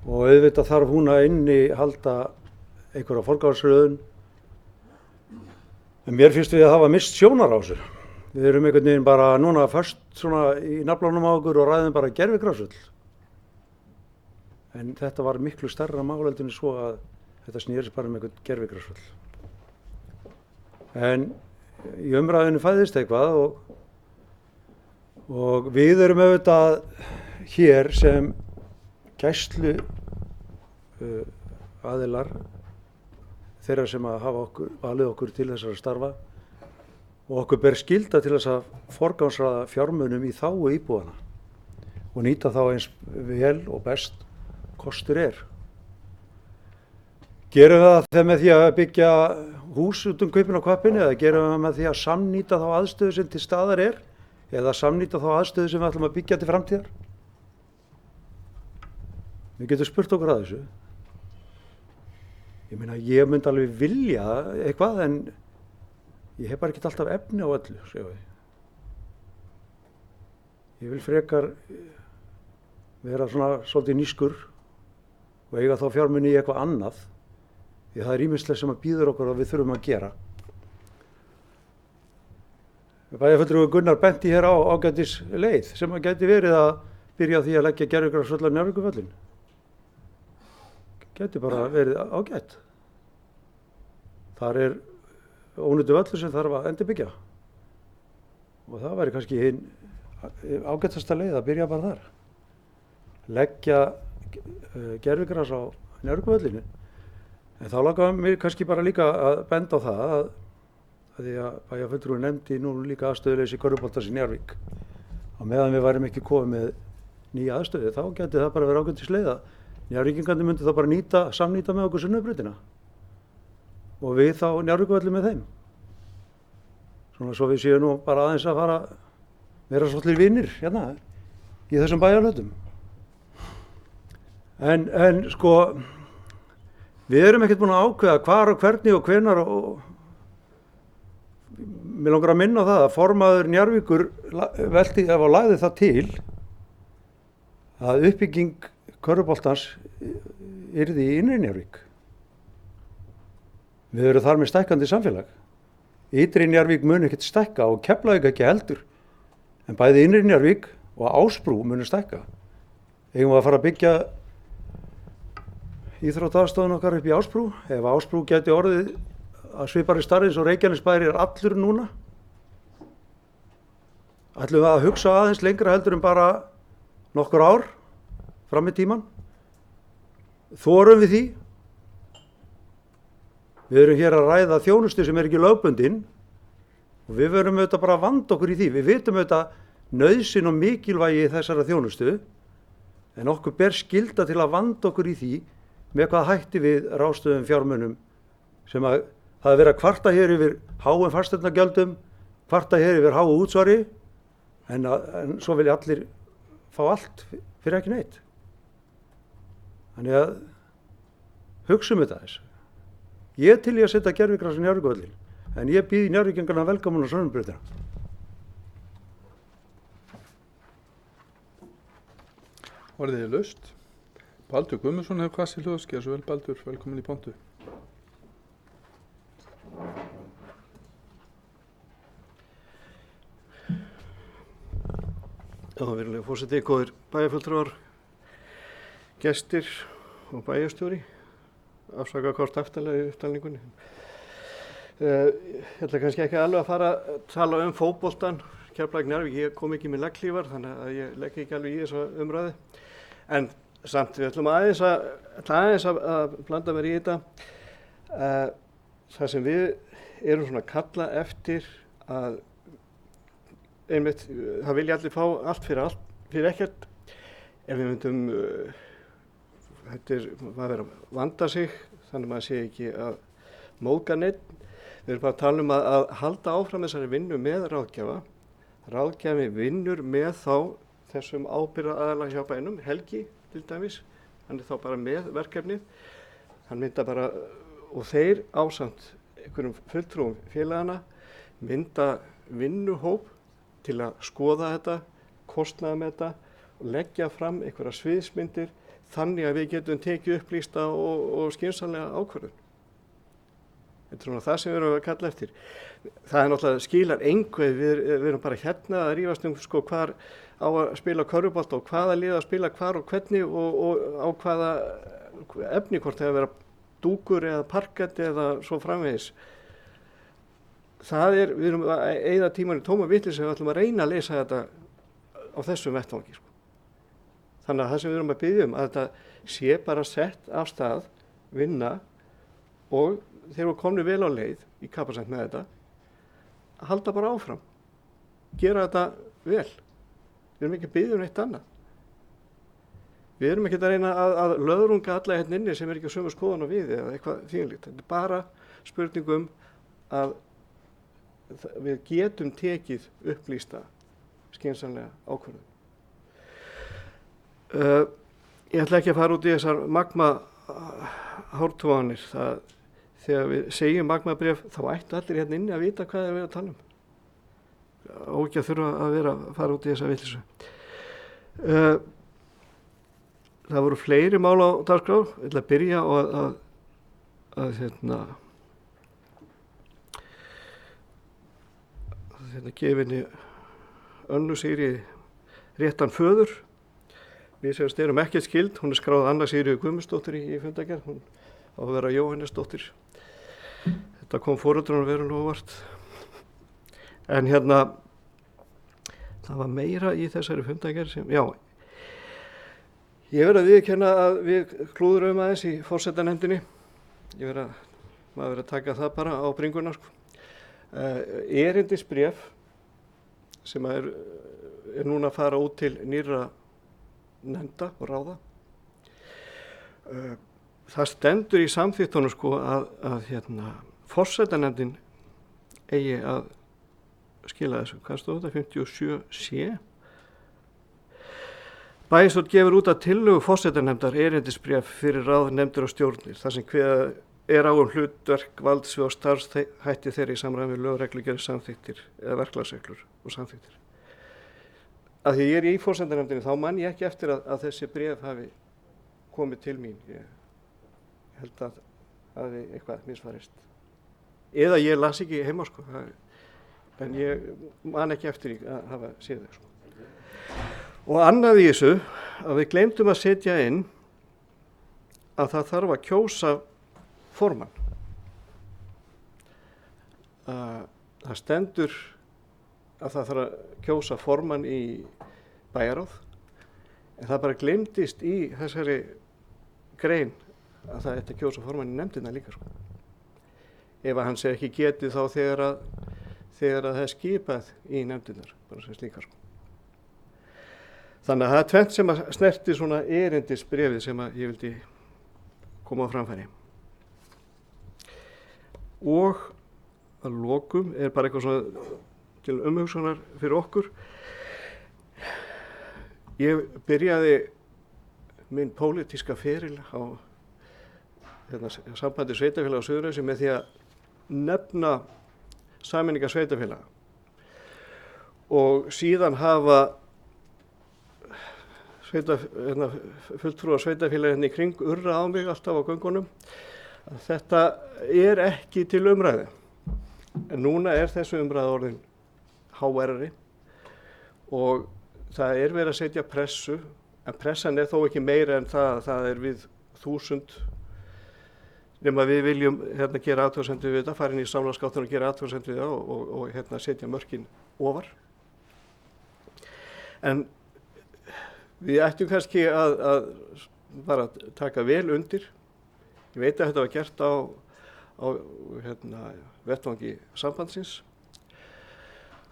Og auðvitað þarf hún að innihalda einhverja forgangsröðun. En mér finnst við að hafa mist sjónar á þessu. Við erum einhvern veginn bara núna först svona í naflanum á okkur og ræðum bara gervigrasvöll. En þetta var miklu stærra mál heldur en svo að þetta snerist bara einhvern gervigrasvöll. En í umræðinu fæðist eitthvað og við erum auðvitað hér sem gæslu aðilar þeirra sem að hafa valið okkur til þessara starfa og okkur ber skylda til þess að forgangsraða fjármunum í þágu íbúana og nýta þá eins vel og best kostur er. Gerum við það með því að byggja hús út Kaupin og Hvappinn eða gerum við það með því að samnýta þá aðstöðu sem til staðar er eða samnýta þá aðstöðu sem við ætlum að byggja til framtíðar? Við getum spurt okkur að þessu. Ég meina, ég myndi alveg vilja eitthvað en ég hef bara ekki alltaf efni á öllu, segjum við. Ég vil frekar vera svona svolítið nískur og eiga þá fjármuni í eitthvað annað því það er ýmislegt sem að býður okkur að við þurfum að gera. Bæjarfulltrúi Gunnar benti hér á ágætis leið sem að gæti verið að byrja á því að leggja gervigrasvöll á Njarðvíkurvöllinn. Gæti bara verið ágætt. Þar er ónýtur völlur sem þarf að endurbyggja. Og það væri kannski hinn ágætasta leið að byrja bara þar. Leggja gervigras á Njarðvíkurvöllinu. En þá langar mér kannski bara líka að benda á það að því að bæjarfulltrúi nefndi nú líka aðstöðuleysi körfuboltans í Njarðvík. Á meðan við værum ekki komið með nýja aðstöðu þá gæti það bara verið ágætis leið að Njarðvíkingarnir myndi þá bara samnýta með okkur Sunnubrautina og við þá Njarðvíkurvöllinn með þeim. Svona svo við séum nú bara aðeins að fara vera svolítið vinnir hérna í þessum bæjarhlutum. En sko, við erum ekkert búin að ákveða hvar og hvernig og hvenær og mér langar að minna á það að formaður Njarðvíkur lagði það til að uppbygging körfuboltans yrði í innri Njarðvík. Við erum þar með stækkandi samfélag. Ytri Njarðvík mun ekkert stækka og Keflavík ekki heldur. En bæði innri Njarðvík og Ásbrú munu stækka. Eigum við að fara að byggja íþróttaaðstofuna okkar upp í Ásbrú? Ef Ásbrú gæti orðið að svipari stærð eins og Reykjanesbær er allur núna? Ætlum við að hugsa aðeins lengra heldur en bara nokkur ár fram í tíman? Þorum við því? Við erum hér að ræða þjónustu sem er ekki lögbundin og við verum auðvitað bara að vanda okkur í því. Við vitum auðvitað nauðsyn og mikilvægi þessara þjónustu En okkur ber skylda til að vanda okkur í því með hvað hætti við ráðstöfum fjármunum sem að það er verið að kvarta hér yfir háum fasteignagjöldum, kvarta hér yfir háu útsvari en svo vilja allir fá allt fyrir ekki neitt. Þannig að hugsa þetta þess. Ég til í að setja gervigras í Njarðvíkurvöllinn, en ég býð Njarðvíkingarna velkomna á Sunnubrautina. Orðið er laust. Baldur Guðmundsson hefur kvassi hljóðs, gerðu svo vel Baldur, velkomin í pontu. Já, virðulegur forseti, góðir bæjarfulltrúar, gestir og bæjarstjóri, afsaka hvort aftarlega í upptalningunni. Ég ætla kannski ekki alveg að fara að tala fótboltann, Keflavík Njarðvík, ég kom ekki með legglífar þannig að ég legg ekki alveg í þessa umræðu. En samt við ætlum aðeins að blanda mér í þetta. Það sem við erum svona að kalla eftir að einmitt, það vilja allir fá allt fyrir ekkert. Ef við myndum, maður verður að vanda sig, þannig að maður sé ekki að móðga neitt. Við erum bara að tala að halda áfram þessari vinnu með ráðgjafa. Ráðgjafi vinnur með þessum ábyrgðaraðila hjá bænum, Helgi til dæmis, hann er þá bara með verkefnið. Hann mynda bara, og þeir ásamt einhverjum fulltrúum félagana mynda vinnuhóp til að skoða þetta, kostnaða með þetta og leggja fram einhverja sviðsmyndir þannig að við getum tekið upplýsta og skynsamlega ákvörðun. Þetta er svona það sem við erum að kalla eftir. Það er náttúrulega skilar einhver, við erum bara hérna að rífast hvar á að spila körfubolta og hvaða lið að spila hvar og hvernig og á hvaða efni, hvort það er að vera dúkur eða parkett eða svo framvegis. Við erum að eyða tíman í tóma vitleysu sem við ætlum að reyna að leysa þetta á þessum vettvangi. Þannig að það sem við erum að biðja að þetta sé bara sett af stað, vinna og þegar við komum vel á leið í Capacent með þetta, að halda bara áfram, gera þetta vel. Við erum ekki að biðja neitt annað. Við erum ekki að reyna að löðrunga alla hérna inni sem er ekki á sömu skoðun og við eða eitthvað þýðilegt. Þetta er bara spurningum að við getum tekið upplýsta skynsamlega ákvörðun. Ég ætla ekki að fara út í þessar magma hártoganir. Þegar við segjum magmabréf þá ættu allir hérna inni að vita hvað er við að tala um. Og ekki að þurfa að fara út í þessa vitleysu. Það voru fleiri mál á dagskrá. Ég ætla að byrja á að gefinni Önnu Sigríði réttan föður. Við sem erum ekkert skild, hún er skráð Anna Sigríður Guðmundsdóttir í fundargerð, hún á að vera Jóhannesdóttir. Þetta kom foreldrunum verulega óvart. En það var meira í þessari fundargerð sem, já, ég verð að viðurkenna að við klúðurum aðeins í forsetanefndinni. Maður verður að taka það bara á bringuna, sko. Erindisbréf sem er núna að fara út til nýrra nefnda og ráða. Það stendur í samþykktunum, sko, að forsetanefndin eigi að skila þessu. Hvað stóð þetta? 57C. Bæjarstjórn gefur út að tillögu forsetanefndar erindisbréf fyrir ráð, nefndir og stjórnir, þar sem kveða er á hlutverk, valdsvið og starfshætti þeirra í samræmi við lög, reglugerðir, samþykktir eða verklagsreglur og samþykktir. Að því ég er í forsetanefndinni þá man ég ekki eftir að þessi bréf hafi komið til mín. Ég held að það hafi eitthvað misfarist. Eða ég las ekki heima, sko. En ég man ekki eftir að hafa séð þau, sko. Og annað í þessu að við gleymdum að setja inn að það þarf að kjósa formann. Það stendur að það þarf að kjósa formann í bæjarráð, en það bara gleymdist í þessari grein að það ætti að kjósa formann í nefndina líka, sko. Ef að hann sé ekki getið þá þegar að það er skipað í nefndinar, bara sem slíkar, sko. Þannig að það er tvennt sem að snerti svona erindisbréfið sem að ég vildi koma á framfæri. Og að lokum er bara eitthvað svona til umhugsunar fyrir okkur. Ég byrjaði minn pólitíska feril á sambandi sveitarfélaga á Suðurnesjum með því að nefna sameiningar sveitarfélaga. Og síðan hafa fulltrúar sveitarfélaga hérna í kring urra á mig alltaf á göngunum. Þetta er ekki til umræðu. En núna er þessu umræða orðin háværari og það er verið að setja pressu, en pressan er þó ekki meira en það er við 1000 nema við viljum gera athugasemd við þetta, fara inn í samráðsgáttina og gera athugasemd við það og setja mörkin ofar. En við ættum kannski að bara taka vel undir. Ég veit að þetta var gert á vettvangi sambands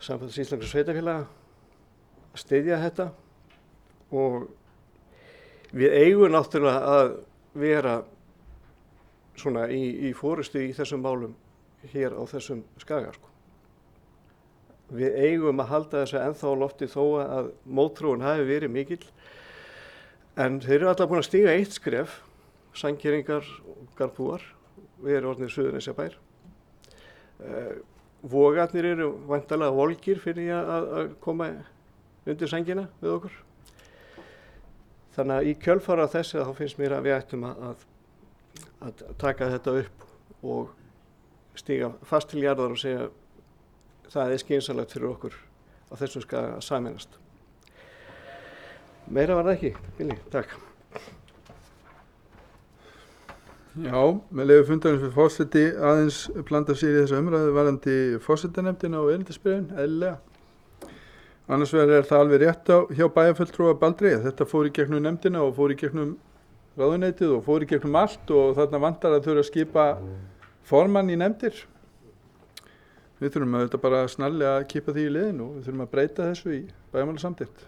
íslenskra sveitarfélaga að styðja þetta og við eigum náttúrulega að vera svona í forystu í þessum málum hér á þessum skaga sko. Við eigum að halda þessu ennþá á lofti þó að mótþróun hafi verið mikil en þeir eru alltaf búin að stíga eitt skref, Sandgerðingar og Garðbúar, við erum orðnir Suðurnesjabær. Vogarnir eru væntanlega volgir fyrir að koma undir sængina við okkur. Þannig að í kjölfara þessi þá finnst mér að við ættum að taka þetta upp og stíga fast til jarðar og segja það er skynsamlegt fyrir okkur á þessum skaga að sameinast. Meira var það ekki, Billy, takk. Já, með leyfi fundarins fyrir forseti aðeins blanda sér í þessa umræðu varðandi forsetanefndina og erindisbréfin, eðlilega. Annars vegar er það alveg rétt hjá bæjarfulltrúa Baldri. Þetta fór í gegnum nefndina og fór í gegnum ráðuneytið og fór í gegnum allt og þarna vantar að þurfa að skipa formann í nefndir. Við þurfum að þetta bara snarlega að kippa því í liðinu og við þurfum að breyta þessu í bæjarmálasamþykkt.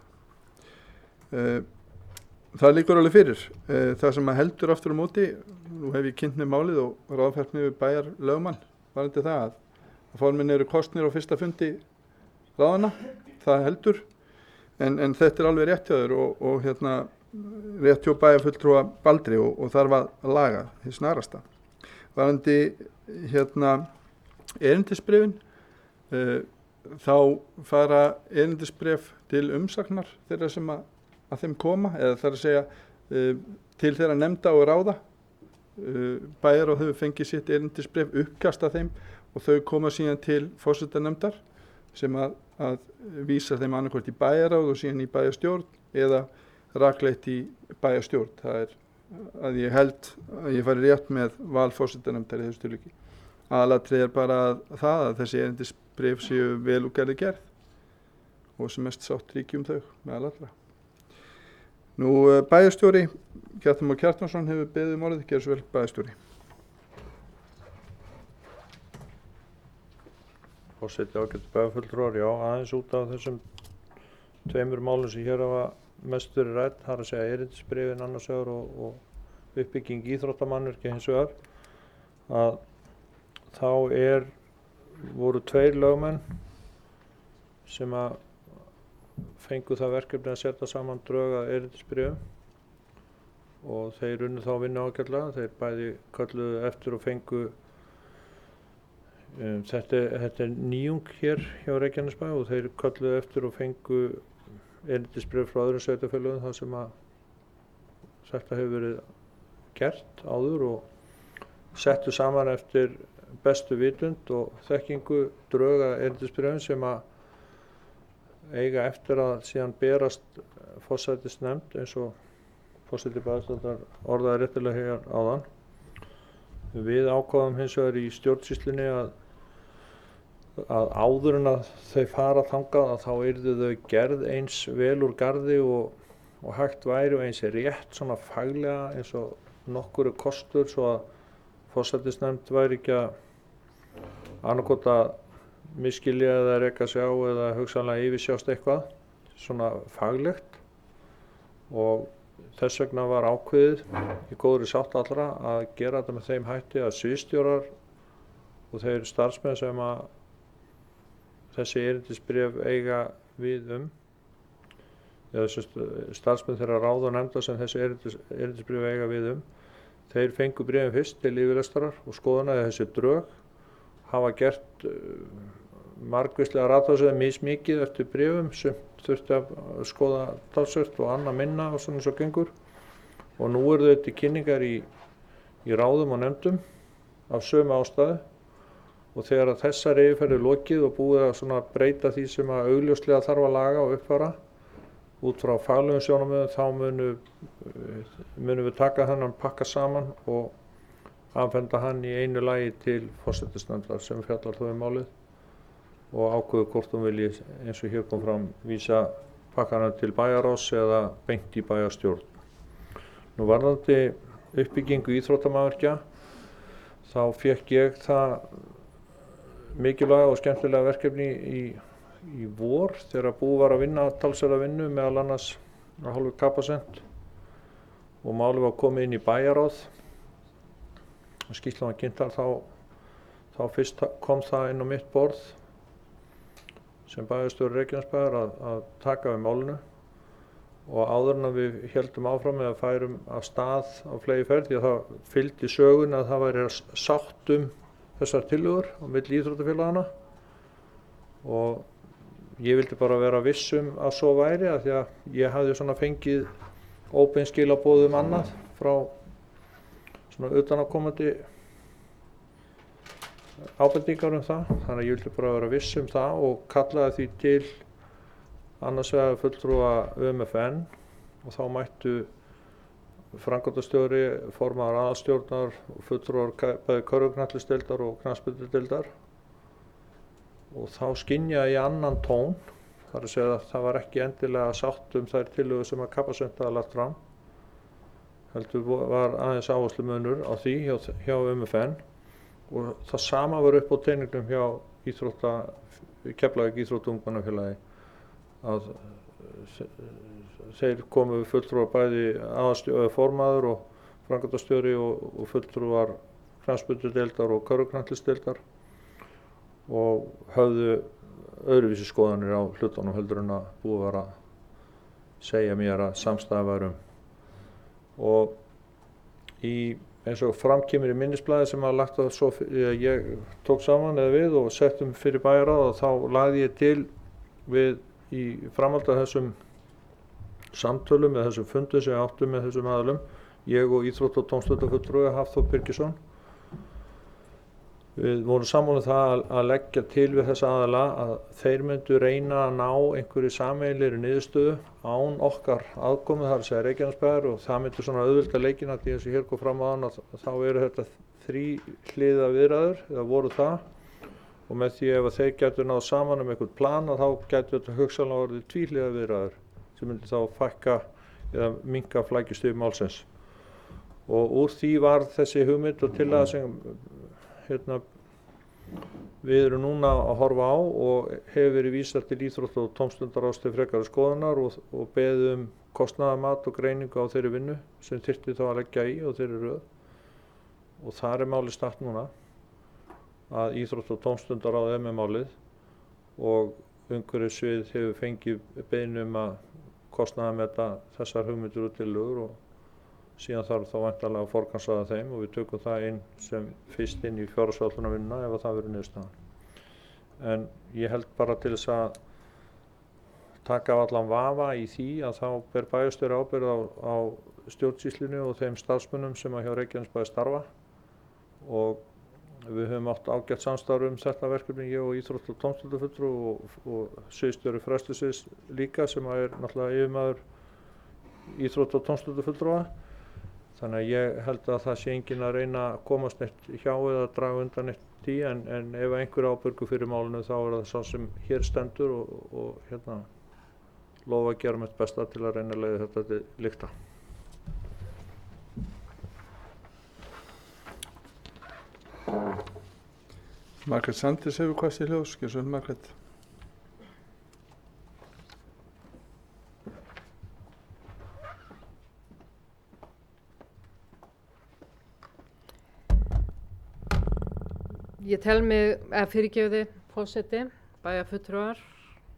Það liggur alveg fyrir. Það sem að heldur aftur á móti, nú hef ég kynnt með málið og ráðfært með bæjarlögmann varðandi það að formenn eru kosnir á fyrsta fundi ráðanna, það heldur, en þetta er alveg rétt hjá þér og rétt hjá bæjarfulltrúa Baldri og þarf að laga því snarasta. Varðandi erindisbréfin, þá fara erindisbréf til umsagnar þeirra sem að þeim koma, eða þar að segja til þeirra nefnda og ráða. Bæjarráð hefur fengið sitt erindisbréf uppkast af þeim og þau koma síðan til forsetanefndar sem að vísa þeim annarkvort í bæjarráð og síðan í bæjarstjórn eða rakleitt í bæjarstjórn. Það er að ég held að ég fari rétt með val forsetanefndar í þessu tilviki. Aðalatriði er bara það að þessi erindisbréf séu vel úr garði gerð og sem mest sátt ríki þau með allra. Nú bæjarstjóri, Kjartan Már Kjartansson hefur beðið um orðið, gerðu svo vel bæjarstjóri. Forseti ágætu bæjarfulltrúar, já, aðeins út af þessum tveimur málum sem hér hafa mest verið rædd, það er að segja erindisbréfin annars vegar og uppbygging íþróttamannvirkja hins vegar, að þá voru 2 lögmenn sem að fengu það verkefni að setja saman drög að erindisbréfum og þeir unnu þá vinnu ágætlega. Þeir bæði kölluðu eftir og fengu þetta er nýjung hér hjá Reykjanesbæ og þeir kölluðu eftir og fengu erindisbréf frá öðrum sveitarfélögum þar sem að þetta hefur verið gert áður og settu saman eftir bestu vitund og þekkingu drög að erindisbréfum sem að eiga eftir að síðan berast forsætisnefnd eins og forseti bæjarstjórnar orðaði réttilega hér áðan. Við ákváðum hins vegar í stjórnsýslunni að áður en að þau fara þangað að þá yrðu þau gerð eins vel úr garði og hægt væri og eins rétt svona faglega eins og nokkuru kostur svo að forsætisnefnd væri ekki að annarkot að misskilja eða reka sig á eða hugsanlega yfirsjást eitthvað svona faglegt og þess vegna var ákveðið í góðri sátt allra að gera þetta með þeim hætti að sviðsstjórar og þeir starfsmenn sem að þessi erindisbréf eiga við eða starfsmenn þeirra ráð og nefnda sem þessi erindisbréf eiga við þeir fengu bréfin fyrst til yfirlestarar og skoðunaði þessi drög, hafa gert margvíslega ratafsögum mismikið eftir bréfum sem þurfti að skoða talsvert og annað minna og svona svo gengur, og nú eru þau til kynningar í ráðum og nefndum af sömu ástæðu, og þegar að þessari yfirferð er lokið og búið að svona breyta því sem að augljóslega þarf að laga og uppfæra út frá faglegum sjónarmiðum, þá munum við taka þennan pakka saman og afhenda hann í einu lagi til forsætisnefndar sem fjallar þó málið og ákveður hvort hún vilji, eins og hér kom fram, vísa pakkanum til bæjarráðs eða beint í bæjarstjórn. Nú varðandi uppbyggingu íþróttamannvirkja, þá fékk ég það mikilvæga og skemmtilega verkefni í vor þegar búið var að vinna talsverða vinnu meðal annars á hálfu Capacent og málið var komið inn í bæjarráð og skýrslan var kynnt þar, þá fyrst kom það inn á mitt borð sem bæjarstjóri Reykjanesbæjar að taka við málinu, og áður en við héldum áfram eða færum af stað á flegi ferð, því að það fylgdi sögun að það væri sátt þessar tillögur á milli íþróttafélagana, og ég vildi bara vera viss að svo væri, af því að ég hafði svona fengið óbein skilaboð annað frá svona utanaðkomandi ábendingar það, þannig að ég vildi bara vera viss það og kallaði því til annars vegar fulltrúa UMFN, og þá mættu framkvæmdastjóri, formaður aðalstjórnar og fulltrúar bæði körfuknattleiksdeildar og knattspyrnudeildar, og þá skynjaði ég annan tón, þar að segja að það var ekki endilega sátt þær tillögur sem að Capacent hafði lagt fram, heldur var aðeins áherslumunur á því hjá UMFN, og það sama var upp á teiningnum hjá Keflavík íþróttaungmennafélagi, að þeir komu fulltrúar bæði formaður og framkvæmdastjóri og fulltrúar knattspyrnudeildar og körfuknattleiksdeildar og höfðu öðruvísi skoðanir á hlutunum heldur en að búið var að segja mér að samstæða værum. Og eins og framkemur í minnisblaði sem að lagt að svo ég tók saman eða við og settum fyrir bæjarráð, og þá lagði ég til við í framhaldi af þessum samtölum eða þessum fundum sem ég átti með þessum aðalum, ég og íþrótta- og tómstundafulltrúi Hafþór Birgisson, við vorum sammála það að leggja til við þessa aðala að þeir myndu reyna að ná einhverju sameiginlegri niðurstöðu án okkar aðkomu, það er að segja Reykjanesbæjar, og það myndi svona auðvelda leikina, því eins og hér kom fram áðan að þá eru þetta þríhliða viðræður, eða voru það, og með því ef þeir gætu náð saman einhvern plan, þá gætu þetta hugsanlega orðið tvíhliða viðræður sem myndi þá fækka eða minnka flækjustig málsins. Og úr því var þessi hugmynd og tillaga sem við erum núna að horfa á og hefur verið vísað til íþrótta- og tómstundaráðs til frekari skoðunar og beðið kostnaðarmat og greiningu á þeirri vinnu sem þyrfti þá að leggja í og þeirri röð. Og þar er málið statt núna að íþrótta- og tómstundaráð með málið, og umhverfissvið hefur fengið beiðni að kostnaðarmeta þessar hugmyndir og tillögur, og síðan þarf þá væntanlega að forgangsraða þeim, og við tökum það inn sem fyrst inn í fjárhagsáætlunarvinnuna ef það verður niðurstaðan. En ég held bara til þess að taka af allan vafa í því að þá ber bæjarstjóri ábyrgð á stjórnsýslunni og þeim starfsmönnum sem hjá Reykjanesbæ starfa, og við höfum átt ágætt samstarf þetta verkefni, ég og íþrótta- og tómstundafulltrúi og sviðsstjóri fræðslusviðs líka, sem er náttúrulega yfirmaður íþrótta- og tómstundafulltrúa. Þannig að ég held að það sé enginn að reyna að komast neitt hjá eða draga undan neitt í, en ef einhver ábyrgur fyrir málinu þá er það sá sem hér stendur og lofa að gera mitt besta til að reyna að leiða þetta til lykta. Margrét Sanders hefur hvað sér hljós, gjör svo Margrét. Ég tel mig, eða fyrirgefiði, forseti, bæjarfulltrúar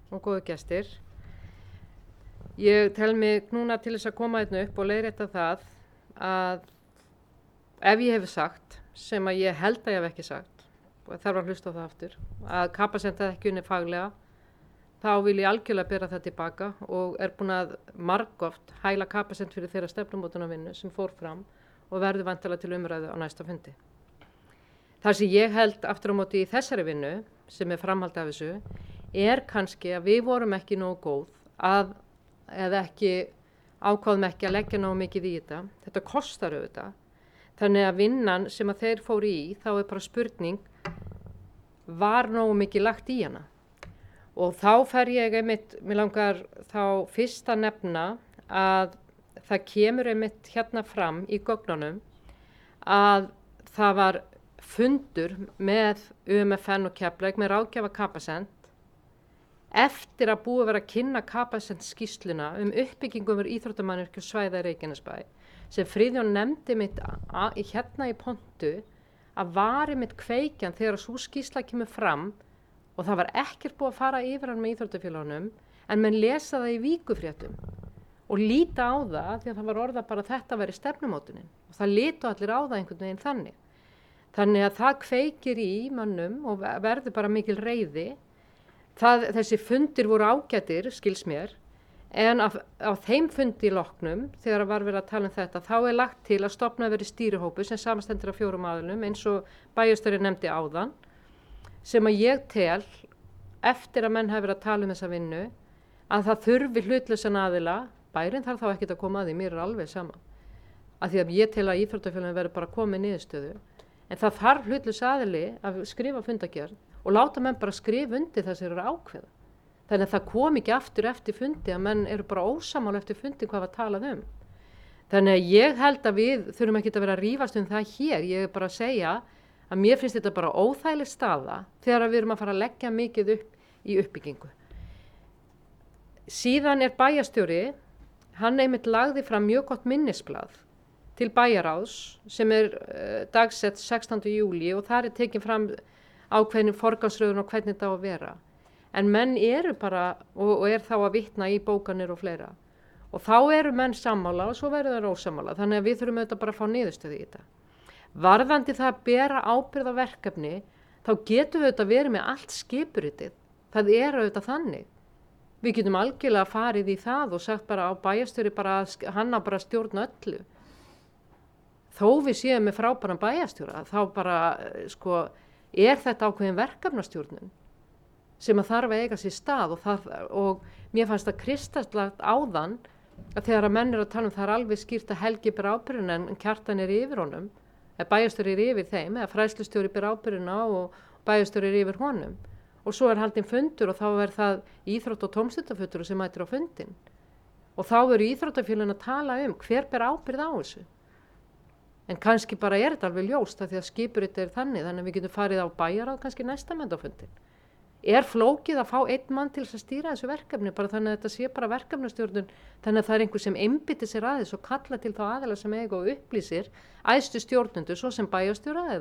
og góðu gestir. Ég tel mig núna til þess að koma hérna upp og leiðrétta það að ef ég hef sagt, sem að ég held að ég hef ekki sagt, og þarf að hlusta á það aftur, að Capacent hefði ekki unnið faglega, þá vil ég algjörlega bera það tilbaka og er búin að margoft hæla Capacent fyrir þeirra stefnumótunarvinnu sem fór fram og verður væntanlega til umræðu á næsta fundi. Það sem ég held aftur á móti í þessari vinnu, sem er framhald af þessu, er kannski að við vorum ekki nógu góð eða ekki ákváðum ekki að leggja nógu mikið í þetta. Þetta kostar auðvitað. Þannig að vinnan sem að þeir fóru í, þá er bara spurning, var nógu mikið lagt í hana? Og þá fer ég einmitt, mér langar þá fyrst að nefna að það kemur einmitt hérna fram í gögnunum að það var fundur með UMFN og Keflavík með ráðgjafa Capacent eftir að búið að vera að kynna Capacent skýrsluna uppbyggingu yfir íþróttamannvirkja svæða í Reykjanesbæ sem Friðjón nefndi mitt hérna í pontu að var einmitt kveikjan þegar sú skýrsla kemur fram og það var ekkert búið að fara yfir hann með íþróttafélögunum en menn lesa það í vikufréttum og líta á það því að það var orðað bara að þetta veri stefnumótunin og það litu allir á það einhvern veginn þannig. Þannig að það kveikir í mönnum og verður bara mikil reiði. Þessi fundir voru ágætir, skils mér, en á þeim fundi loknum, þegar var verið að tala um þetta, þá er lagt til að stofna verið stýrihópur sem samanstendur af 4 aðilum, eins og bæjarstjóri nefndi áðan, sem að ég tel, eftir að menn hafi verið að tala um þessa vinnu, að það þurfi hlutlausan aðila, bærin þarf þá ekkert að koma að því, mér er alveg sama. Af því að ég tel að íþróttafélagin verður bara komið niðurstöðu, en það þarf hlutlaus aðili að skrifa fundagerð og láta menn bara skrifa undir það sem eru ákveða. Þannig að það kom ekki aftur eftir fundi að menn eru bara ósammála eftir fundi hvað var talað um. Þannig að ég held að við þurfum ekki að vera að rífast um það hér. Ég er bara að segja að mér finnst þetta bara óþægileg staða þegar við erum að fara að leggja mikið upp í uppbyggingu. Síðan er bæjarstjóri, hann einmitt lagði fram mjög gott minnisblað til bæjaráðs sem er dagsett 16. júlí og þar er tekin fram ákveðin forgangsröðun og hvernig þetta á að vera. En menn eru bara, og er þá að vitna í bókanir og fleira. Og þá eru menn sammála og svo verður það ósammála. Þannig að við þurfum auðvitað bara að fá niðurstöðu í þetta. Varðandi það að bera ábyrgð á verkefni, þá getum við auðvitað verið með allt skipuritið. Það er auðvitað þannig. Við getum algjörlega farið í það og sagt bara á bæjarstjóri bara að hann á bara að stjórna öllu. Þó við séum með frábæran bæjarstjóra, þá bara, er þetta ákveðin verkefnastjórnun sem að þarf að eiga sér stað og mér fannst það kristalslagt áðan að þegar að menn eru að tala um það er alveg skýrt að Helgi ber ábyrgðina en Kjartan er yfir honum, eða bæjarstjóri er yfir þeim, eða fræðslustjóri ber ábyrgðina og bæjarstjóri er yfir honum. Og svo er haldinn fundur og þá er það íþrótt- og tómstundafulltrúi sem mætir á fundin. Og þá eru íþróttafélögin að tala um hver ber ábyrgð á þessu. En kannski bara er þetta alveg ljóst að því að skipurit er þannig að við getum farið á bæjaráð kannski næsta fundin. Er flókið að fá einn mann til þess að stýra þessu verkefni bara þannig að þetta sé bara verkefnastjórnun þannig að það er einhver sem einbyttir sér aðeins og kalla til þá aðila sem eiga og upplýsir æðstu stjórnendur svo sem bæjarstjóra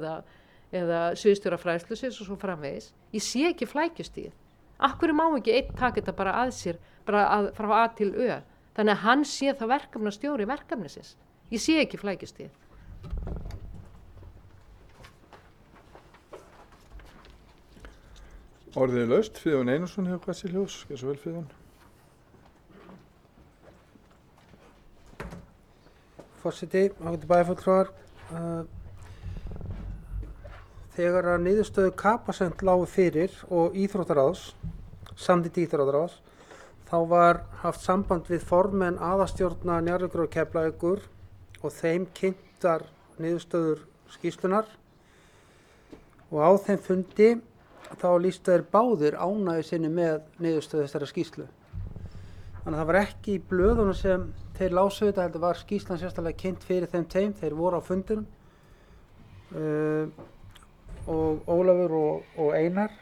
eða sviðstjóra fræðslusviðs og svo framvegis. Ég sé ekki flækjustíð. Af hverju má ekki einn taka þetta bara að sér frá A til Ö þannig að hann sé þá verkefnastjóri verkefnisins. Ég sé ekki flækjustíð. Orðið er laust, Friðjón Einarsson hefur hvað sér ljós, gjör svo vel Friðjón. Forseti, ágætu bæjarfulltrúar, þegar að niðurstöðu Capacent lágu fyrir og íþróttaráðs, samþykkt íþróttaráðs, þá var haft samband við formenn aðalstjórna Njarðvíkur og Keflavíkur og þeim kynntar niðurstöður skýrslunar og á þeim fundi þá lýstu þeir báðir ánægju sinni með niðurstöðu þessara skýrslu. Þannig að það var ekki í blöðunum sem þeir lásu þetta, heldur var skýrslan sérstaklega kynnt fyrir þeim, þeir voru á fundinum og Ólafur og Einar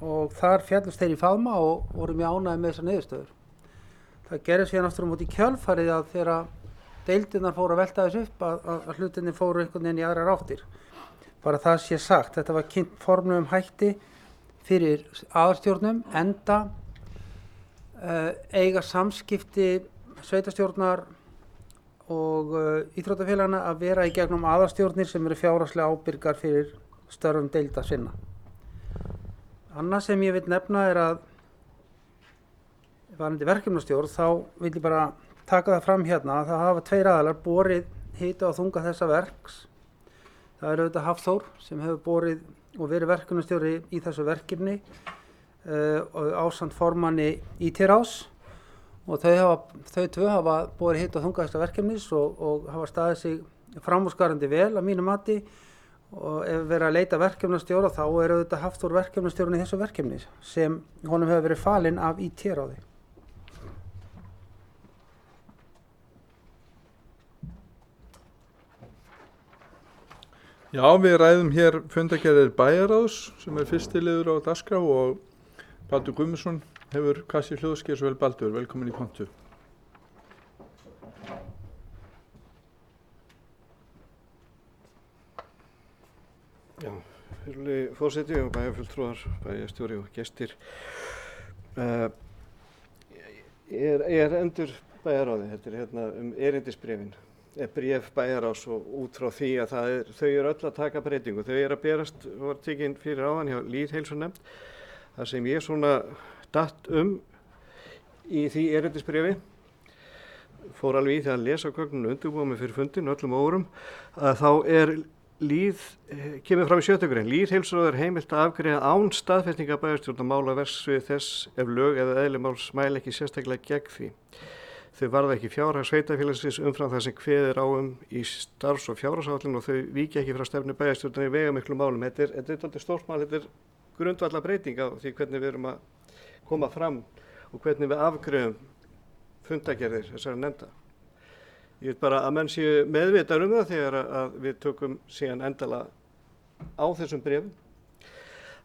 og þar fjallust þeir í faðma og voru mjög ánægju með þessar niðurstöður. Það gerði síðan aftur á móti í kjölfarið að þegar deildirnar fóru að velta þessu upp að hlutinni fóru einhvern veginn í aðrar áttir. bara það sé sagt, þetta var kynnt formlegum hætti fyrir aðalstjórnum, enda eiga samskipti sveitarstjórnar og íþróttafélagana að vera í gegnum aðalstjórnir sem eru fjárhagslega ábyrgar fyrir störfum deilda sinna. Annað sem ég vil nefna er að varðandi verkefnastjórn, þá vil ég bara taka það fram hérna að það hafa 2 aðilar borið hita og þunga þessa verks. Það er auðvitað Hafþór sem hefur borið og verið verkefnastjóri í þessu verkefni og ásamt formanni IT-ráðs, og þau 2 hafa borið hita og þunga þessa verkefnis og hafa staðið sig framúrskarandi vel að mínu mati, og ef verið að leita verkefnastjóra þá er auðvitað Hafþór verkefnastjórinn í þessu verkefni sem honum hefur verið falinn af IT-ráði. Já, við ræðum hér fundargerðir bæjarráðs sem er fyrsti liður á dagskrá og Baldur Guðmundsson hefur kassi hljóðsker, svo vel Baldur, velkomin í pontu. Já, fyrirlegi forseti og bæjarfulltrúar, bæjarstjóri og gestir. Ég er endur bæjarráði, þetta er hérna erindisbréfin. Bréf bæjarráðs og út frá því að þau eru öll að taka breytingu. Þau eru að berast, var tekin fyrir áðan hjá lýðheilsunefnd, þar sem ég svona datt í því erindisbréfi, fór alveg í því að lesa gögnun undirbúa mig fyrir fundin öllum órum, að þá kemur fram í 7. grein, lýðheilsuráði er heimilt að afgreiða án staðfestingar bæjarstjórnar mála verksvið þess ef lög eða eðli máls mæla ekki sérstaklega gegn því. Þau varða ekki fjárhag sveitarfélagsins umfram það sem kveðið er á í starfs- og fjárhagsáætlun og þau víkja ekki frá stefnu bæjarstjórnar í veigamiklu málum. Þetta er dálítið stórt mál, þetta er grundvallar breyting á því hvernig við erum að koma fram og hvernig við afgreiðum fundargerðir þessara nefnda. Ég veit bara að menn séu meðvitaðir um það þegar að við tökum síðan endalega á þessum bréfum.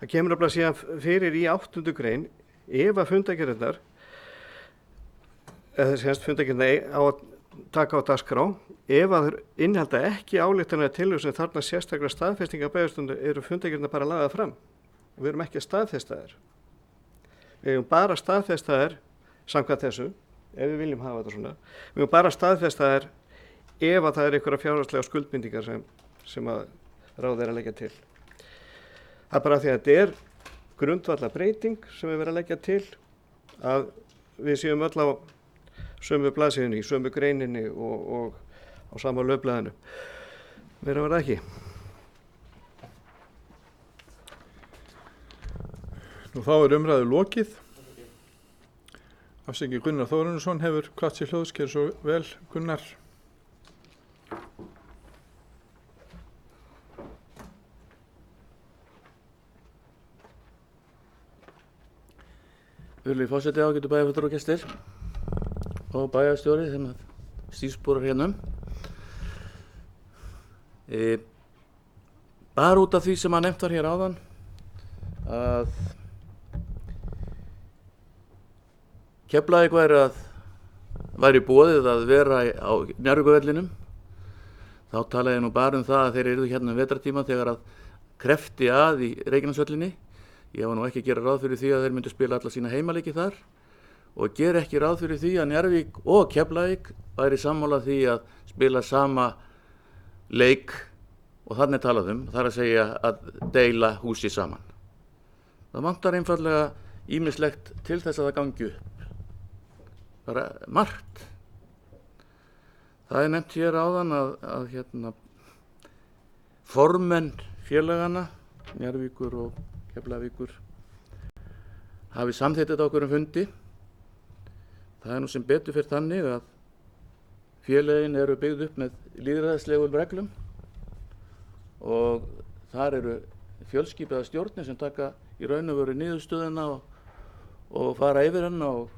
Það kemur nefnilega síðan fyrir í 8. grein, ef að fundargerðirnar fundargerðina á að taka á dagskrá, ef að þeir innihalda ekki ályktanir tillögur sem þarna sérstaklega staðfestingar bæjarstjórnar eru fundargerðirnar bara lagðar fram. Við erum ekki að staðfesta þær. Við eigum bara að staðfesta þær samkvæmt þessu, ef við viljum hafa þetta svona. Við eigum bara að staðfesta þær ef að það er einhverja fjárhagslega skuldbindingar sem að ráð er að leggja til. Það er bara því að þetta er grundvallar breyting sem við verðum að leggja til, að við séum öll á sömu blaðsíðunni, sömu greininni og á sama lögblaðinu. Meira var það ekki. Nú þá er umræðu lokið. Afsaki Gunnar Þórunnsson hefur kvatt sér hljóðsker, svo vel Gunnar. Virðulegi forseti, ágætu bæjarfulltrúar og gestir og bæjarstjóri sem stýrsporar hérna. Bara út af því sem að nefnt var hér áðan, að Keflavík væri boðið að vera á Njarðvíkurvellinum, þá talaði ég nú bara um það að þeir eru hérna vetrartíma þegar að krefti að í Reykjanesvellinni. Ég var nú ekki að gera ráð fyrir því að þeir myndu spila alla sína heimaleiki þar og gera ekki ráð fyrir því að Njarðvík og Keflavík væri sammála því að spila sama leik og þarna er talað þar að segja að deila húsi saman. Það vantar einfallega ýmislegt til þess að það gangi upp. Bara margt. Það er nefnt hér áðan að formenn félagana, Njarðvíkur og Keflavíkur, hafi samþykkt þetta á okkur fundi. Það er nú sem betur fyrir þannig að félögin eru byggð upp með lýðræðislegum reglum og þar eru fjölskipaðar stjórnir sem taka í raun og veru niðurstöðuna og fara yfir hennar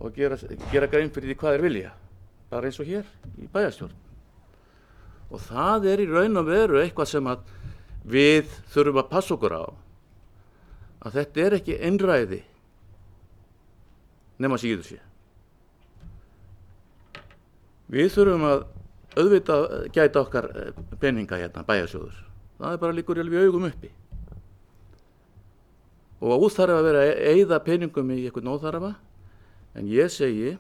og gera grein fyrir því hvað þeir vilja, bara eins og hér í bæjarstjórn. Og það er í raun og veru eitthvað sem að við þurfum að passa okkur á, að þetta er ekki einræði nema síður sé. Við þurfum að auðvitað gæta okkar peninga hérna, bæjarsjóður. Það er bara líkur alveg í augum uppi. Og óþarfa að vera að eyða peningum í eitthvað óþarfa, en ég segi,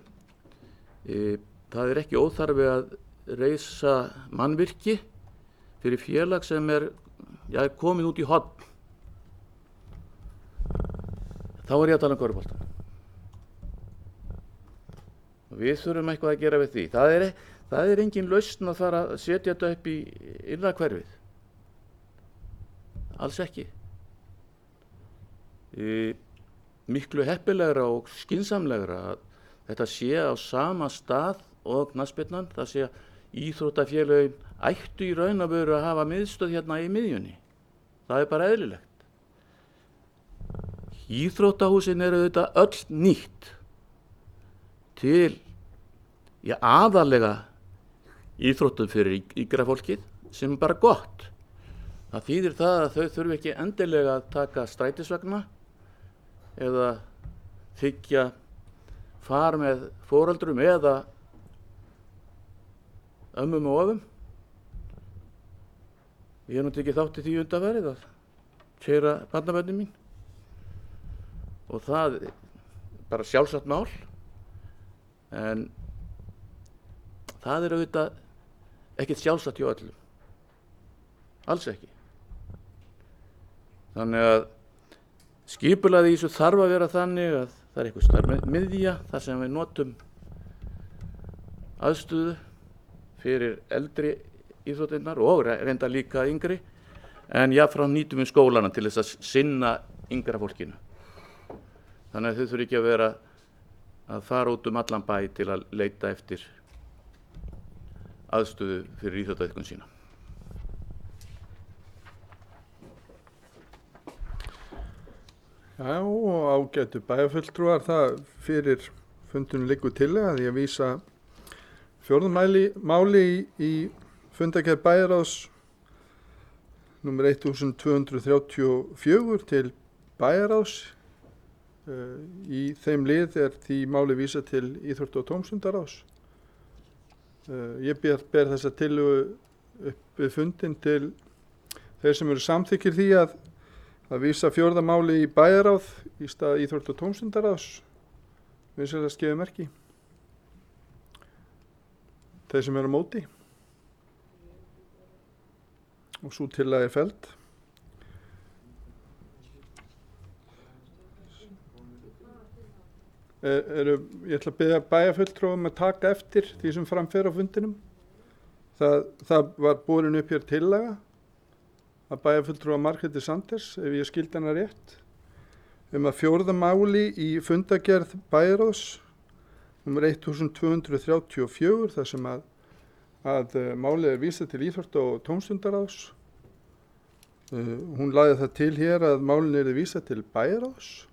það er ekki óþarfi að reisa mannvirki fyrir félag sem er komið út í horn. Þá er ég að tala um körfuboltann. Við þurfum eitthvað að gera við því. Það er engin lausn að fara að setja þetta upp í innra hverfið. Alls ekki. Miklu heppilegra og skynsamlegra að þetta sé á sama stað og knattspyrnan, það sé að íþróttafélögin ættu í raun að vera að hafa miðstöð hérna í miðjunni. Það er bara eðlilegt. Íþróttahúsin eru auðvitað öll nýtt til aðalega íþróttum fyrir yngra fólkið, sem er bara gott. Það þýðir það að þau þurfi ekki endilega að taka strætisvagna eða þiggja far með foreldrum eða ömmum og ofum. Ég hef nú tekið þátt í því undanfarið að keyra barnabörnin mín og það er bara sjálfsagt mál, en það er auðvitað ekkert sjálfsagt hjá öllum. Alls ekki. Þannig að skipulagið í þessu þarf að vera þannig að það er eitthvað starf miðja þar sem við notum aðstöðu fyrir eldri íþróttirnar og reynda líka yngri, en jafnframt nýtum við skólana til þess að sinna yngra fólkinu. Þannig að þau þurfi ekki að vera að fara út allan bæ til að leita eftir aðstöðu fyrir íþróttaiðkun sína. Já, og ágætu bæjarfulltrúar, það fyrir fundunum liggur tillaga því að vísa fjórðumáli í fundargerð bæjarráðs nr. 1234 til bæjarráðs. Í þeim lið er því máli vísa til íþrótta- og tómstundaráðs. Ég ber þessa tillögu upp við fundin til þeir sem eru samþykkir því að vísa fjórða máli í bæjarráð í stað íþrótta- og tómstundaráðs. Vinsamlegast gefið merki. Þeir sem eru á móti. Og sú tillaga er felld. Ég ætla að biðja bæjarfulltrúum að taka eftir því sem framfer á fundinum. Það var borin upp hér tillaga að bæjarfulltrúa Margréti Sanders, ef ég skildi hana rétt, að fjórða máli í fundargerð bæjarráðs nr. 1234 þar sem að málið er vísað til íþrótta- og tómstundaráðs. Hún lagði það til hér að málinu yrði vísað til bæjarráðs.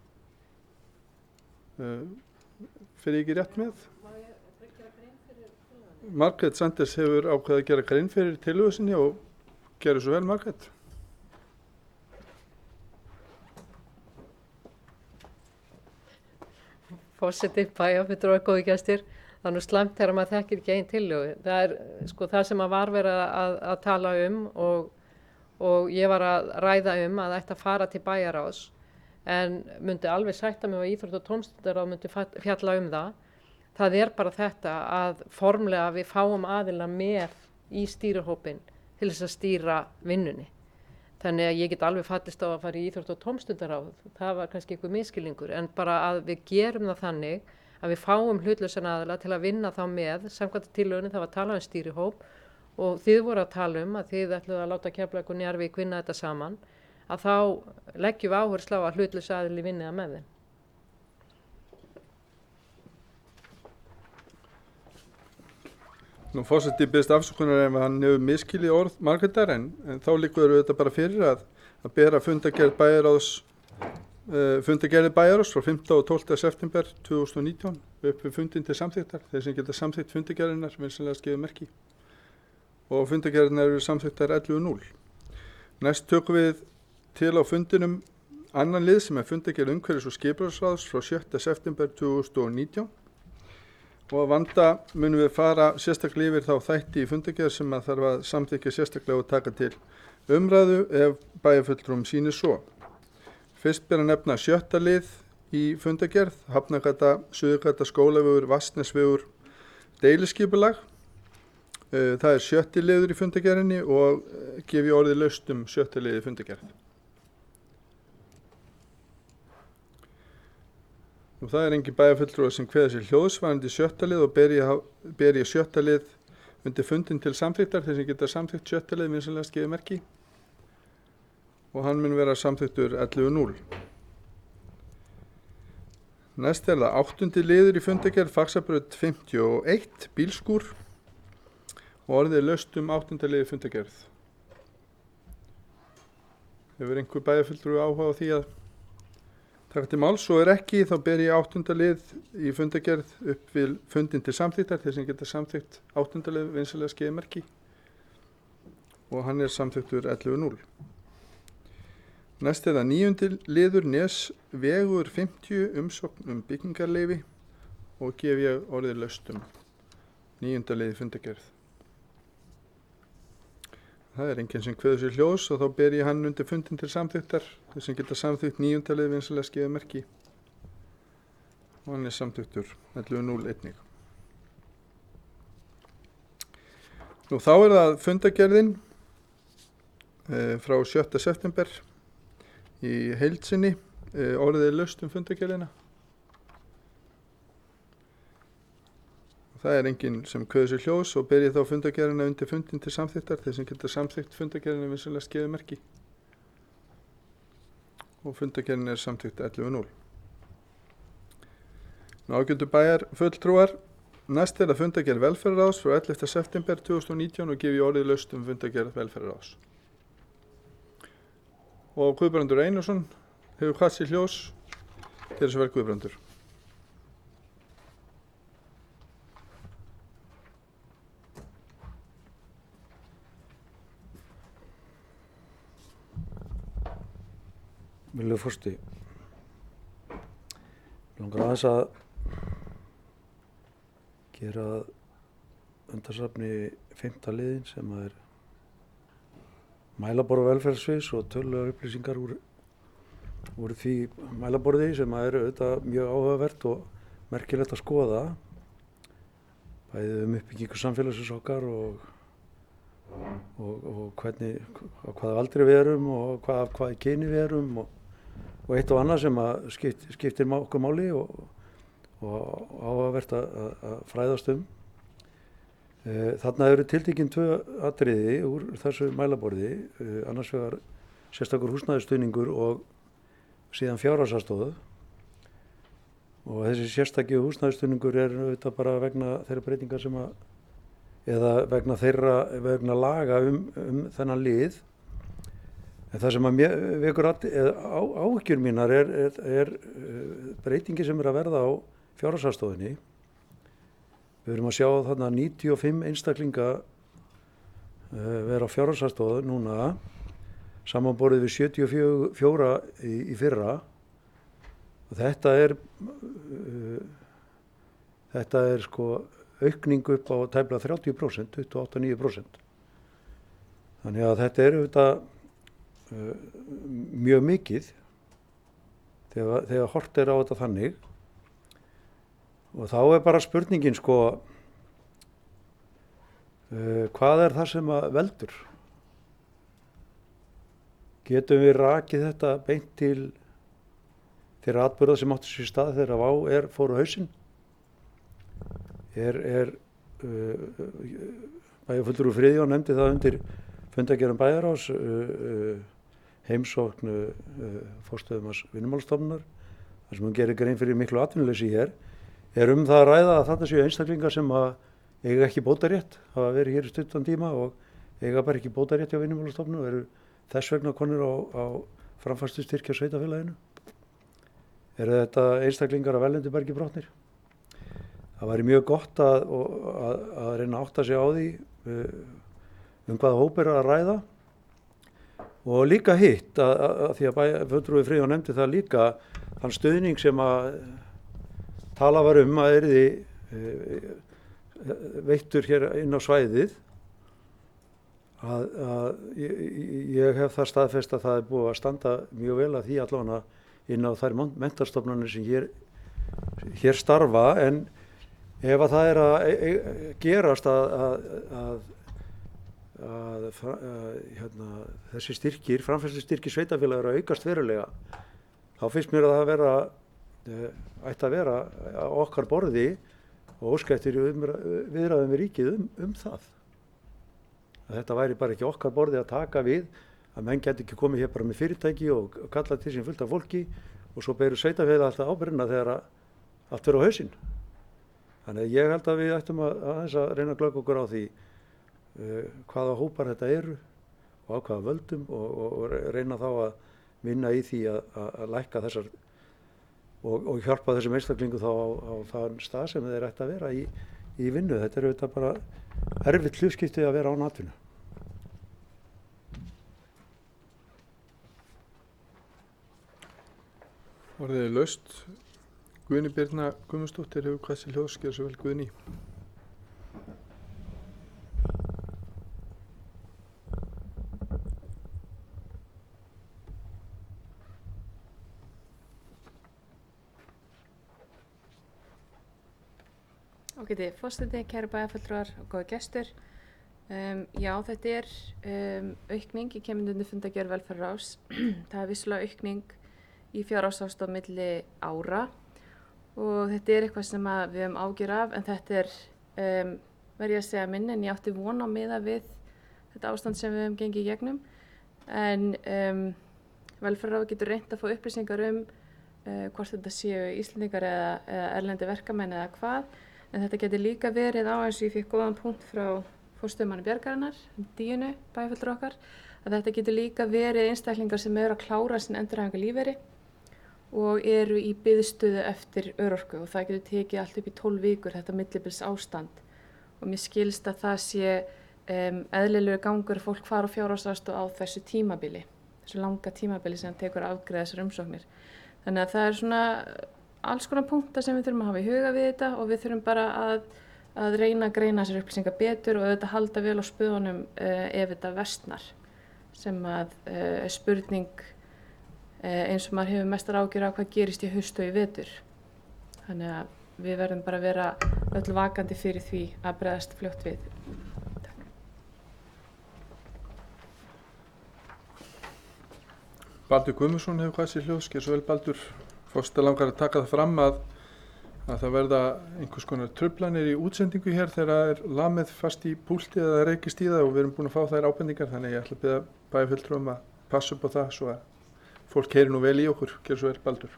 Fyrir ekki rétt með? Margrét Sanders hefur ákveðið að gera grein fyrir tillögu sinni og gerðu svo vel, Margrét. Forseti, bæjarfulltrúar, góðir gestir. Það er nú slæmt þegar maður þekkir ekki einn tillögu. Það er það sem að var verið að tala og ég var að ræða að ætti að fara til bæjarráðs, en myndi alveg sætta mig og íþrótta- og tómstundaráð myndi fjalla það. Það er bara þetta að formlega við fáum aðila með í stýrihópinn til þess að stýra vinnunni. Þannig að ég get alveg fallist á að fara í íþrótta- og tómstundaráð. Það var kannski einhver misskilningur, en bara að við gerum það þannig að við fáum hlutlausan aðila til að vinna þá með, samkvæmt tillögunni. Það var talað stýrihóp og þið voru að tala að þið ætluðu að láta Keflavík og Njarðvík vinna þetta saman, að þá leggjum við áherslu á að hlutlaus aðili vinni það með þeim. Nú forseti biðst afsökunar ef hann hefur miskilið orð Margrétar, en þá liggur þetta bara fyrir að bera fundargerð bæjarráðs frá 5. og 12. september 2019 upp við fundin til samþykktar. Þeir sem geta samþykkt fundargerðirnar vinsamlegast gefið merki. Og fundargerðirnar eru samþykktar 11.0. Næst tökum við til á fundinum annan lið sem er fundargerð umhverfis- og skipulagsráðs frá 7. september 2019. Og að vanda munum við fara sérstaklega yfir þá þætti í fundargerð sem að þarf að samþykkja sérstaklega og taka til umræðu ef bæjarfulltrúum sýnir svo. Fyrst ber að nefna 7. lið í fundargerð, Hafnargata, Suðurgata, Skólavegur, Vatnsnesvegur, deiliskipulag. Það er 7. liður í fundargerðinni og gef ég orðið laust 7. lið í fundargerð. Og það er engin bæjarfulltrúar sem kveður sér hljóðsvarandi 7. lið og ber ég 7. lið undir fundin til samþykktar, þeir sem geta samþykkt 7. lið vinsamlegast gefið merki. Og hann mun vera samþykktur 11.0. Næst er það 8. liður í fundargerð, Faxabraut 51, bílskúr og orðið laust 8. lið í fundargerð. Hefur einhver bæjarfulltrúi áhuga á því að taka til máls, svo er ekki, þá ber ég 8. lið í fundargerð upp við fundin til samþykktar, þeir sem geta samþykkt 8. lið vinsamlegast gefið merki og hann er samþykktur 11.0. Næst er það 9. liður, Nesvegur 50, umsókn byggingarleyfi og gef ég orðið laust 9. lið í fundargerð. Það er enginn sem kveður sér hljóðs og þá ber ég hann undir fundin til samþyktar, þeir sem geta samþykkt 9. lið vinsamlegast gefið merki og hann er samþyktur 11.0 einnig. Nú þá er það fundargerðin frá 7. september í heild sinni, orðið laust fundargerðina. Það er enginn sem kveður sér hljóðs og ber ég þá fundargerðina undir fundin til samþyktar, þeir sem geta samþykkt fundargerðina vinsamlegast gefið merki og fundargerðin er samþykkt 11.0. Ágætu bæjarfulltrúar, næst er það fundargerð velferðarráðs frá 11. september 2019 og gef ég orðið laust fundargerð velferðarráðs. Og Guðbrandur Einarsson hefur hvað sér hljóðs, til þess að vera Guðbrandur. Virðulegur forseti, langar aðeins að gera undarsafni 5. liðin sem er mælaborð velferðarsviðs og tölulegar upplýsingar úr því mælaborði sem er auðvitað mjög áhugavert og merkilegt að skoða, bæði uppbyggingu samfélagsins okkar og hvernig, á hvaða aldri við erum og hvaða kyni við erum og eitt og annað sem að skiptir okkur máli og áhugavert að fræðast Þarna eru tiltekin 2 atriði úr þessu mælaborði, annars vegar sérstakur húsnæðisstuðningur og síðan fjárhagsaðstoð. Og þessi sérstaki húsnæðisstuðningur er auðvitað bara vegna þeirra breytingar sem að, eða vegna laga þennan lið. En það sem að vekur áhyggjur mínar er breytingi sem er að verða á fjárhagsaðstoðinni. Við erum að sjá þarna 95 einstaklinga vera á fjárhagsaðstoð núna, samanborið við 74 í fyrra. Og þetta er sko aukning upp á tæplega 30%, 28-29%. Þannig að þetta er auðvitað mjög mikið þegar hort er á þetta þannig. Og þá er bara spurningin sko, hvað er það sem að veldur? Getum við rakið þetta beint til þeirra atburða sem áttu sér stað þegar Vá fór á hausinn? Bæjarfulltrúi Friðjón nefndi það undir fundargerðum bæjarráðs, heimsókn forstöðumanns Vinnumálastofnunar, þar sem hún gerir grein fyrir miklu atvinnuleysi hér, er það að ræða að þetta séu einstaklingar sem eiga ekki bótarétt, hafa verið hér í stuttan tíma og eiga bara ekki bótarétt hjá Vinnumálastofnun og eru þess vegna konur á framfærslustyrkja sveitarfélaginu. Eru þetta einstaklingar af erlendu bergi brotnir? Það væri mjög gott að reyna að átta sig á því hvaða hóp er að ræða. Og líka hitt, því að bæjarfulltrúi Friðjón nefndi það líka, þann stuðning sem að tala var að yrði veittur hér inn á svæðið, Ég hef það staðfest að það er búið að standa mjög vel að því allavega inn á þær menntastofnanir sem hér starfa, en ef að það er að gerast að þessi styrkir, framfærslustyrkir sveitarfélaga eru að aukast verulega, þá finnst mér að það ætti að vera á okkar borði og óska eftir viðræðum við ríkið það. Að þetta væri bara ekki okkar borði að taka við, að menn geti ekki komið hér bara með fyrirtæki og kalla til sín fullt af fólki og svo beru sveitarfélag alltaf ábyrgðina þegar allt verður á hausinn. Þannig að ég held að við ættum að reyna að glögga okkur á því hvaða hópar þetta eru og á hvaða völdum og reyna þá að vinna í því að lækka þessar og hjálpa þessum einstaklingu þá á þann stað sem þeir ætti að vera í vinnu. Þetta er auðvitað bara erfitt hlutskipti að vera án atvinnu. Orðið er laust. Guðný Birna Guðmundsdóttir hefur hvað sér hljóðs, gjör svo vel Guðný. Ágæti forseti, kæru bæjarfulltrúar og góði gestur. Já, þetta er aukning í kemur fundargerð velferðarráðs. Það er vissulega aukning í fjárhagsaðstoð milli ára og þetta er eitthvað sem við höfum ágjör af, en þetta er, verð ég að segja minni, en ég átti von á miða við þetta ástand sem við höfum gengið í gegnum. En velferðarráð getur reynt að fá upplýsingar hvort þetta séu Íslendingar eða erlendi verkamenn eða hvað. En þetta getur líka verið á, eins og ég fikk góðan punkt frá forstöðumanni Bjargarinnar, Díunu, bæjarfulltrúa okkar, að þetta getur líka verið einstaklingar sem eru að klára sinn endurhæfingarlífeyri og eru í biðstöðu eftir örorku og það getur tekið allt upp í 12 vikur þetta millibils ástand. Og mér skilst að það sé eðlilegur gangur að fólk fara á fjárhagsaðstoð á þessu tímabili, þessu langa tímabili sem tekur að afgreiða þessar umsóknir. Þannig að það er svona alls konar punktar sem við þurfum að hafa í huga við þetta og við þurfum bara að reyna að greina þessar upplýsingar betur og auðvitað halda vel á spöðunum ef þetta versnar, sem er spurning eins og maður hefur mestar ágjör á hvað gerist í haust og í vetur. Þannig að við verðum bara að vera öll vakandi fyrir því að bregðast fljótt við. Takk. Baldur Guðmundsson hefur hvað sér hljóðs, gjör svo vel Baldur. Forseti langar að taka það fram að það verða einhvers konar truflanir í útsendingu hér þegar það er lamið fast í púlti eða reykist í það og við erum búin að fá þær ábendingar, þannig ég ætla að biðja bæjarfulltrúum að passa upp á það svo að fólk heyri nú vel í okkur. Gjör svo vel Baldur.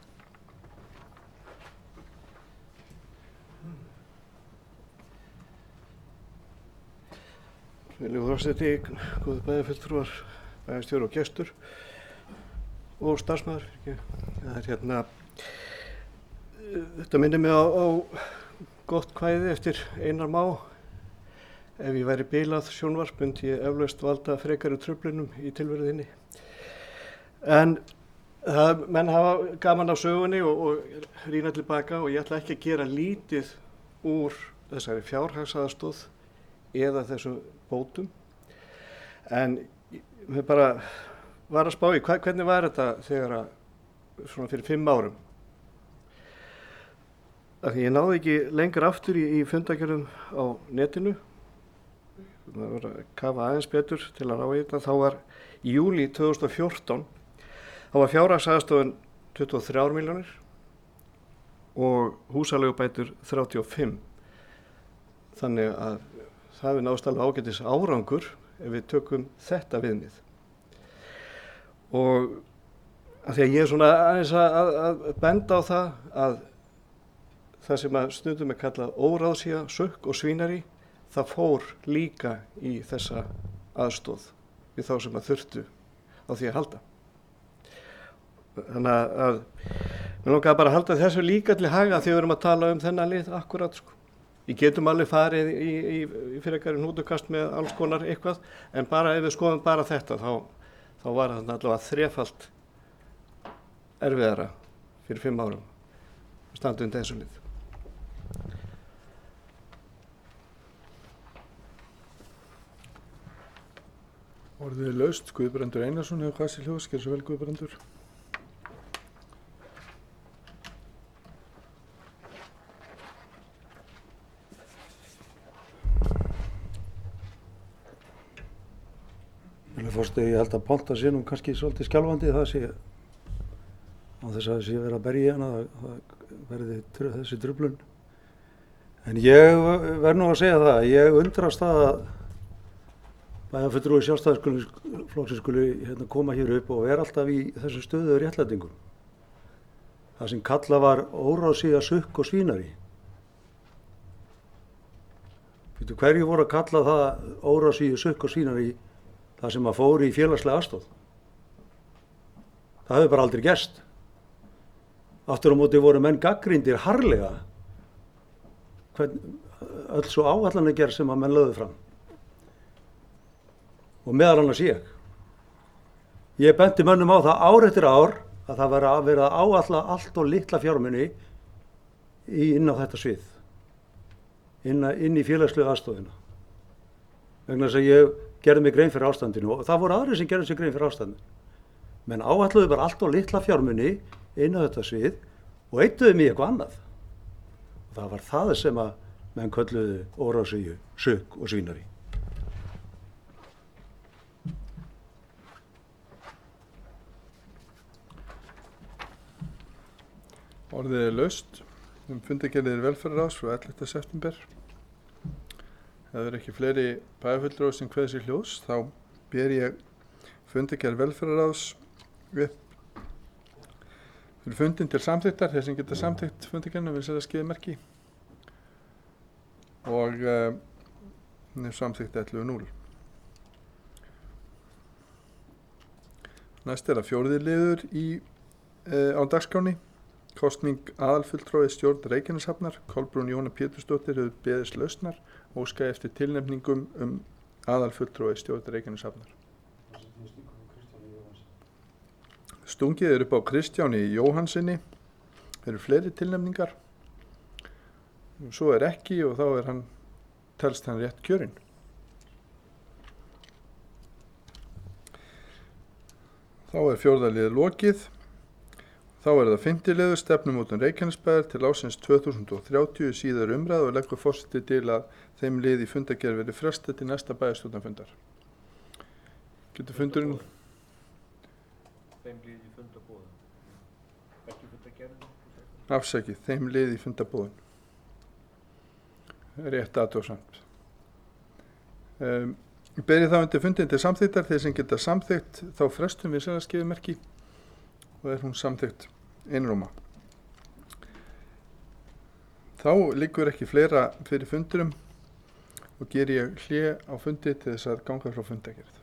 Virðulegur forseti, góðir bæjarfulltrúar, bæjarstjóri og gestur og starfsmaður. Það er þetta minnir mig á gott kvæði eftir Einar Má. Ef ég væri bilað sjónvarp myndi ég eflaust valda frekari truflunum í tilveru þinni. En menn hafa gaman af sögunni og rýna tilbaka og ég ætla ekki að gera lítið úr þessari fjárhagsaðstoð eða þessum bótum. En við bara var að spá í hvernig var þetta þegar svona fyrir 5 árum. Því ég náði ekki lengur aftur í fundargerðum á netinu. Það var að kafa aðeins betur til að ná í þetta. Þá var í júlí 2014, þá var fjárhagsaðstofan 23 milljónir og húsaleigubætur 35. Þannig að það er náðst alveg ágætis árangur ef við tökum þetta viðmið. Og að því að ég er svona aðeins að benda á það að það sem að stundum er kallað óráðsía, sökk og svínari, það fór líka í þessa aðstoð við þá sem að þurftu á því að halda. Þannig að mér langar bara að halda þessu líka til haga þegar við erum að tala um þennan lið akkurat. Við getum alveg farið í frekari hnútukast með alls konar eitthvað, en bara ef við skoðum bara þetta þá var það allavega þrefalt erfiðara fyrir 5 árum að standa undir þessu lið. Orðið er laust. Guðbrandur Einarsson hefur hvað sér hljóðs. Gerðu svo vel, Guðbrandur. Ég held að Ponta sé nú kannski svolítið skjálfandi, það sé á þess að það sé verið að berja í hana, það verði þessi truflun. En ég verð nú að segja það, ég undrast það að bæjarfulltrúi Sjálfstæðisflokksins skuli koma hér upp og vera alltaf í þessu stöðu réttlætingum. Það sem kallað var óráðsía, sukk og svínari. Hverju voru að kalla það óráðsíu, sukk og svínari það sem að fór í félagslega aðstoð? Það hefur bara aldrei gerst. Aftur á móti voru menn gagnrýndir harðlega öll svo áætlanagerð sem að menn lögðu fram. Og meðal annars ég. Ég benti mönnum á það ár eftir ár að það var að vera að áætla allt og litla fjármuni inn á þetta svið. Inn í félagslega aðstoðina. Vegna þess að ég gerði mig grein fyrir ástandinu og það voru aðrir sem gerði sig grein fyrir ástandinu. Menn áætluðu bara allt og litla fjármuni inn á þetta svið og eydduðu mig eitthvað annað. Og það var það sem að menn kölluðu óráðsíu, sukk og svínari. Orðið er laust. Fundargerðir velferðarráðs frá 11. september. Ef það eru ekki fleiri bæjarfulltrúar sem kveða sér hljóðs, þá ber ég fundargerð velferðarráðs upp fyrir fundin til samþykktar, þeir sem geta samþykkt fundargerðina við setja skeiðmerki og samþykkt 11.0. Næst er að fjórði liður á dagskránni. Kosning aðalfulltrúa í stjórn Reykjaneshafnar. Kolbrún Jóna Pétursdóttir hefur beðist lausnar og óskaði eftir tilnefningum aðalfulltrúa í stjórn Reykjaneshafnar. Stungið er upp á Kristjáni Jóhannsinni. Eru fleiri tilnefningar. Svo er ekki og þá telst hann rétt kjörinn. Þá er fjórða liður lokið. Þá er það 5. liður stefnumótun Reykjanesbæjar til ársins 2030 síðar umræðu og leggur forseti til að þeim lið í fundargerð verði frestað til næsta bæjarstjórnarfundar. Getur fundurinn? Þeim lið í fundarbúðum. Ekki fundargerð? Afsakið, þeim lið í fundarbúðum. Rétt athugasemd. Berið þá undir fundin til samþykktar, þeir sem geta samþykkt þá frestum við skeiðmerki og er hún samþykkt einróma. Þá liggur ekki fleira fyrir fundurum og geri ég hlé á fundi til þess að ganga frá fundargerð.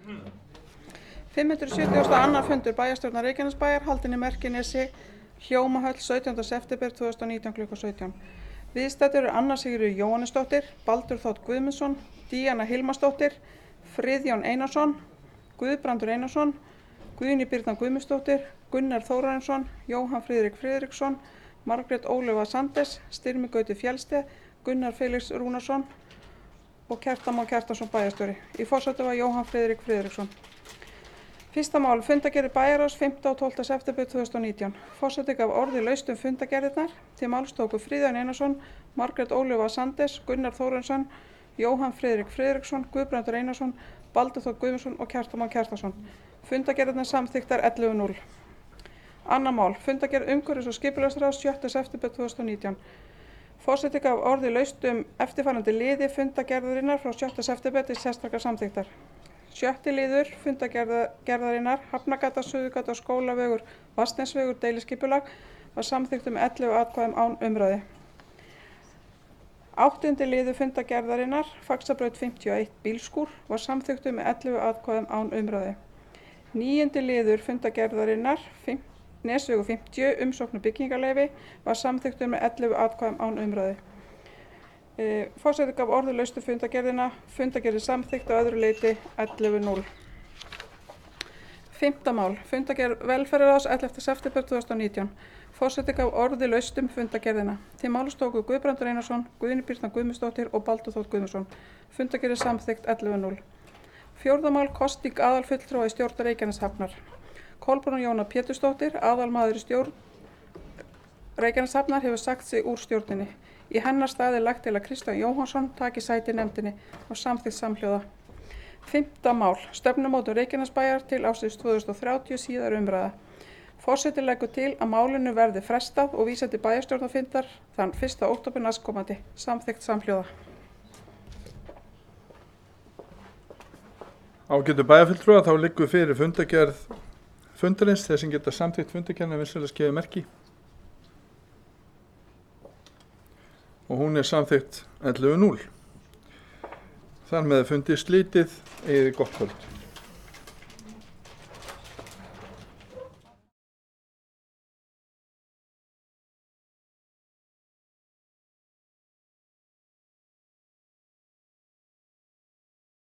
572. fundur bæjarstjórnar Reykjanesbæjar haldinn í Merkinesi, Hljómahöll, 17. september 2019 kl. 17. Viðstaddur eru Anna Sigríður Jóhannesdóttir, Baldur Þ. Guðmundsson, Díana Hilmarsdóttir, Friðjón Einarsson, Guðbrandur Einarsson, Guðný Birna Guðmundsdóttir, Gunnar Þórarinsson, Jóhann Friðrik Friðriksson, Margrét Ólöfa Sandes, Styrmi Gauti Fjellsteð, Gunnar Felix Rúnarsson og Kjartan Már Kjartansson bæjarstjóri. Í forsæti var Jóhann Friðrik Friðriksson. Fyrsta mál, fundagerðir bæjarráðs 5. og 12. september 2019. Forseti gaf orði laust fundagerðirnar. Til máls tóku Friðjón Einarsson, Margrét Ólöfa Sandes, Gunnar Þórarinsson, Jóhann Friðrik Friðriksson, Guðbrandur Einarsson, Baldur Þ. Guðmundsson og Kjartan Már Kjartansson. Fundagerðirnar samþykktar 11:0. Annað mál, fundagerð umhverfis- og skipulagsráðs 7. september 2019. Forseti gaf orði laust eftirfarandi liði fundagerðarinnar frá 7. september til sérstakar samþykktar. 7. liður fundagerðarinnar, Hafnagata, Suðurgata, Skólavegur, Vatnsnesvegur, deiliskipulag, var samþykkt 11 atkvæðum án umræðu. 8. liður fundagerðarinnar, Faxabraut 51 bílskúr, var samþykkt 11 atkvæðum án umræðu. 9. liður fundagerðarinnar, Nesvegur 50, umsókn byggingarleyfi, var samþykkt 11 atkvæðum án umræðu. Forseti gaf orði laust fundagerðina, fundagerðin samþykkt að öðru leyti 11:0. 5. mál, fundagerð velferðarráðs 11. september 2019. Forseti gaf orði laust fundagerðina. Til máls tóku Guðbrandur Einarsson, Guðný Birna Guðmundsdóttir og Baldur Þ. Guðmundsson. Fundagerðin samþykkt 11:0. 4. mál, kosning aðalfulltrúa í stjórn Reykjaneshafnar. Kolbrún Jóna Pétursdóttir, aðalmaður í stjórn Reykjaneshafnar, hefur sagt sig úr stjórninni. Í hennar stað lagt til að Kristján Jóhannsson taki sæti í nefndinni og samþykkt samhljóða. 5. mál, stefnumótun Reykjanesbæjar til ársins 2030 síðar umræða. Forseti leggur til að málinu verði frestað og vísað til bæjarstjórnarfundar þann 1. október næstkomandi. Samþykkt samhljóða. Ágætu bæjarfulltrúar, þá liggur fyrir fundagerð fundarins. Þeir sem geta samþykkt fundagerðina vinsamlegast gefa merki. Og hún er samþykkt 11:0. Þar með fundi slítið, eigið gott kvöld.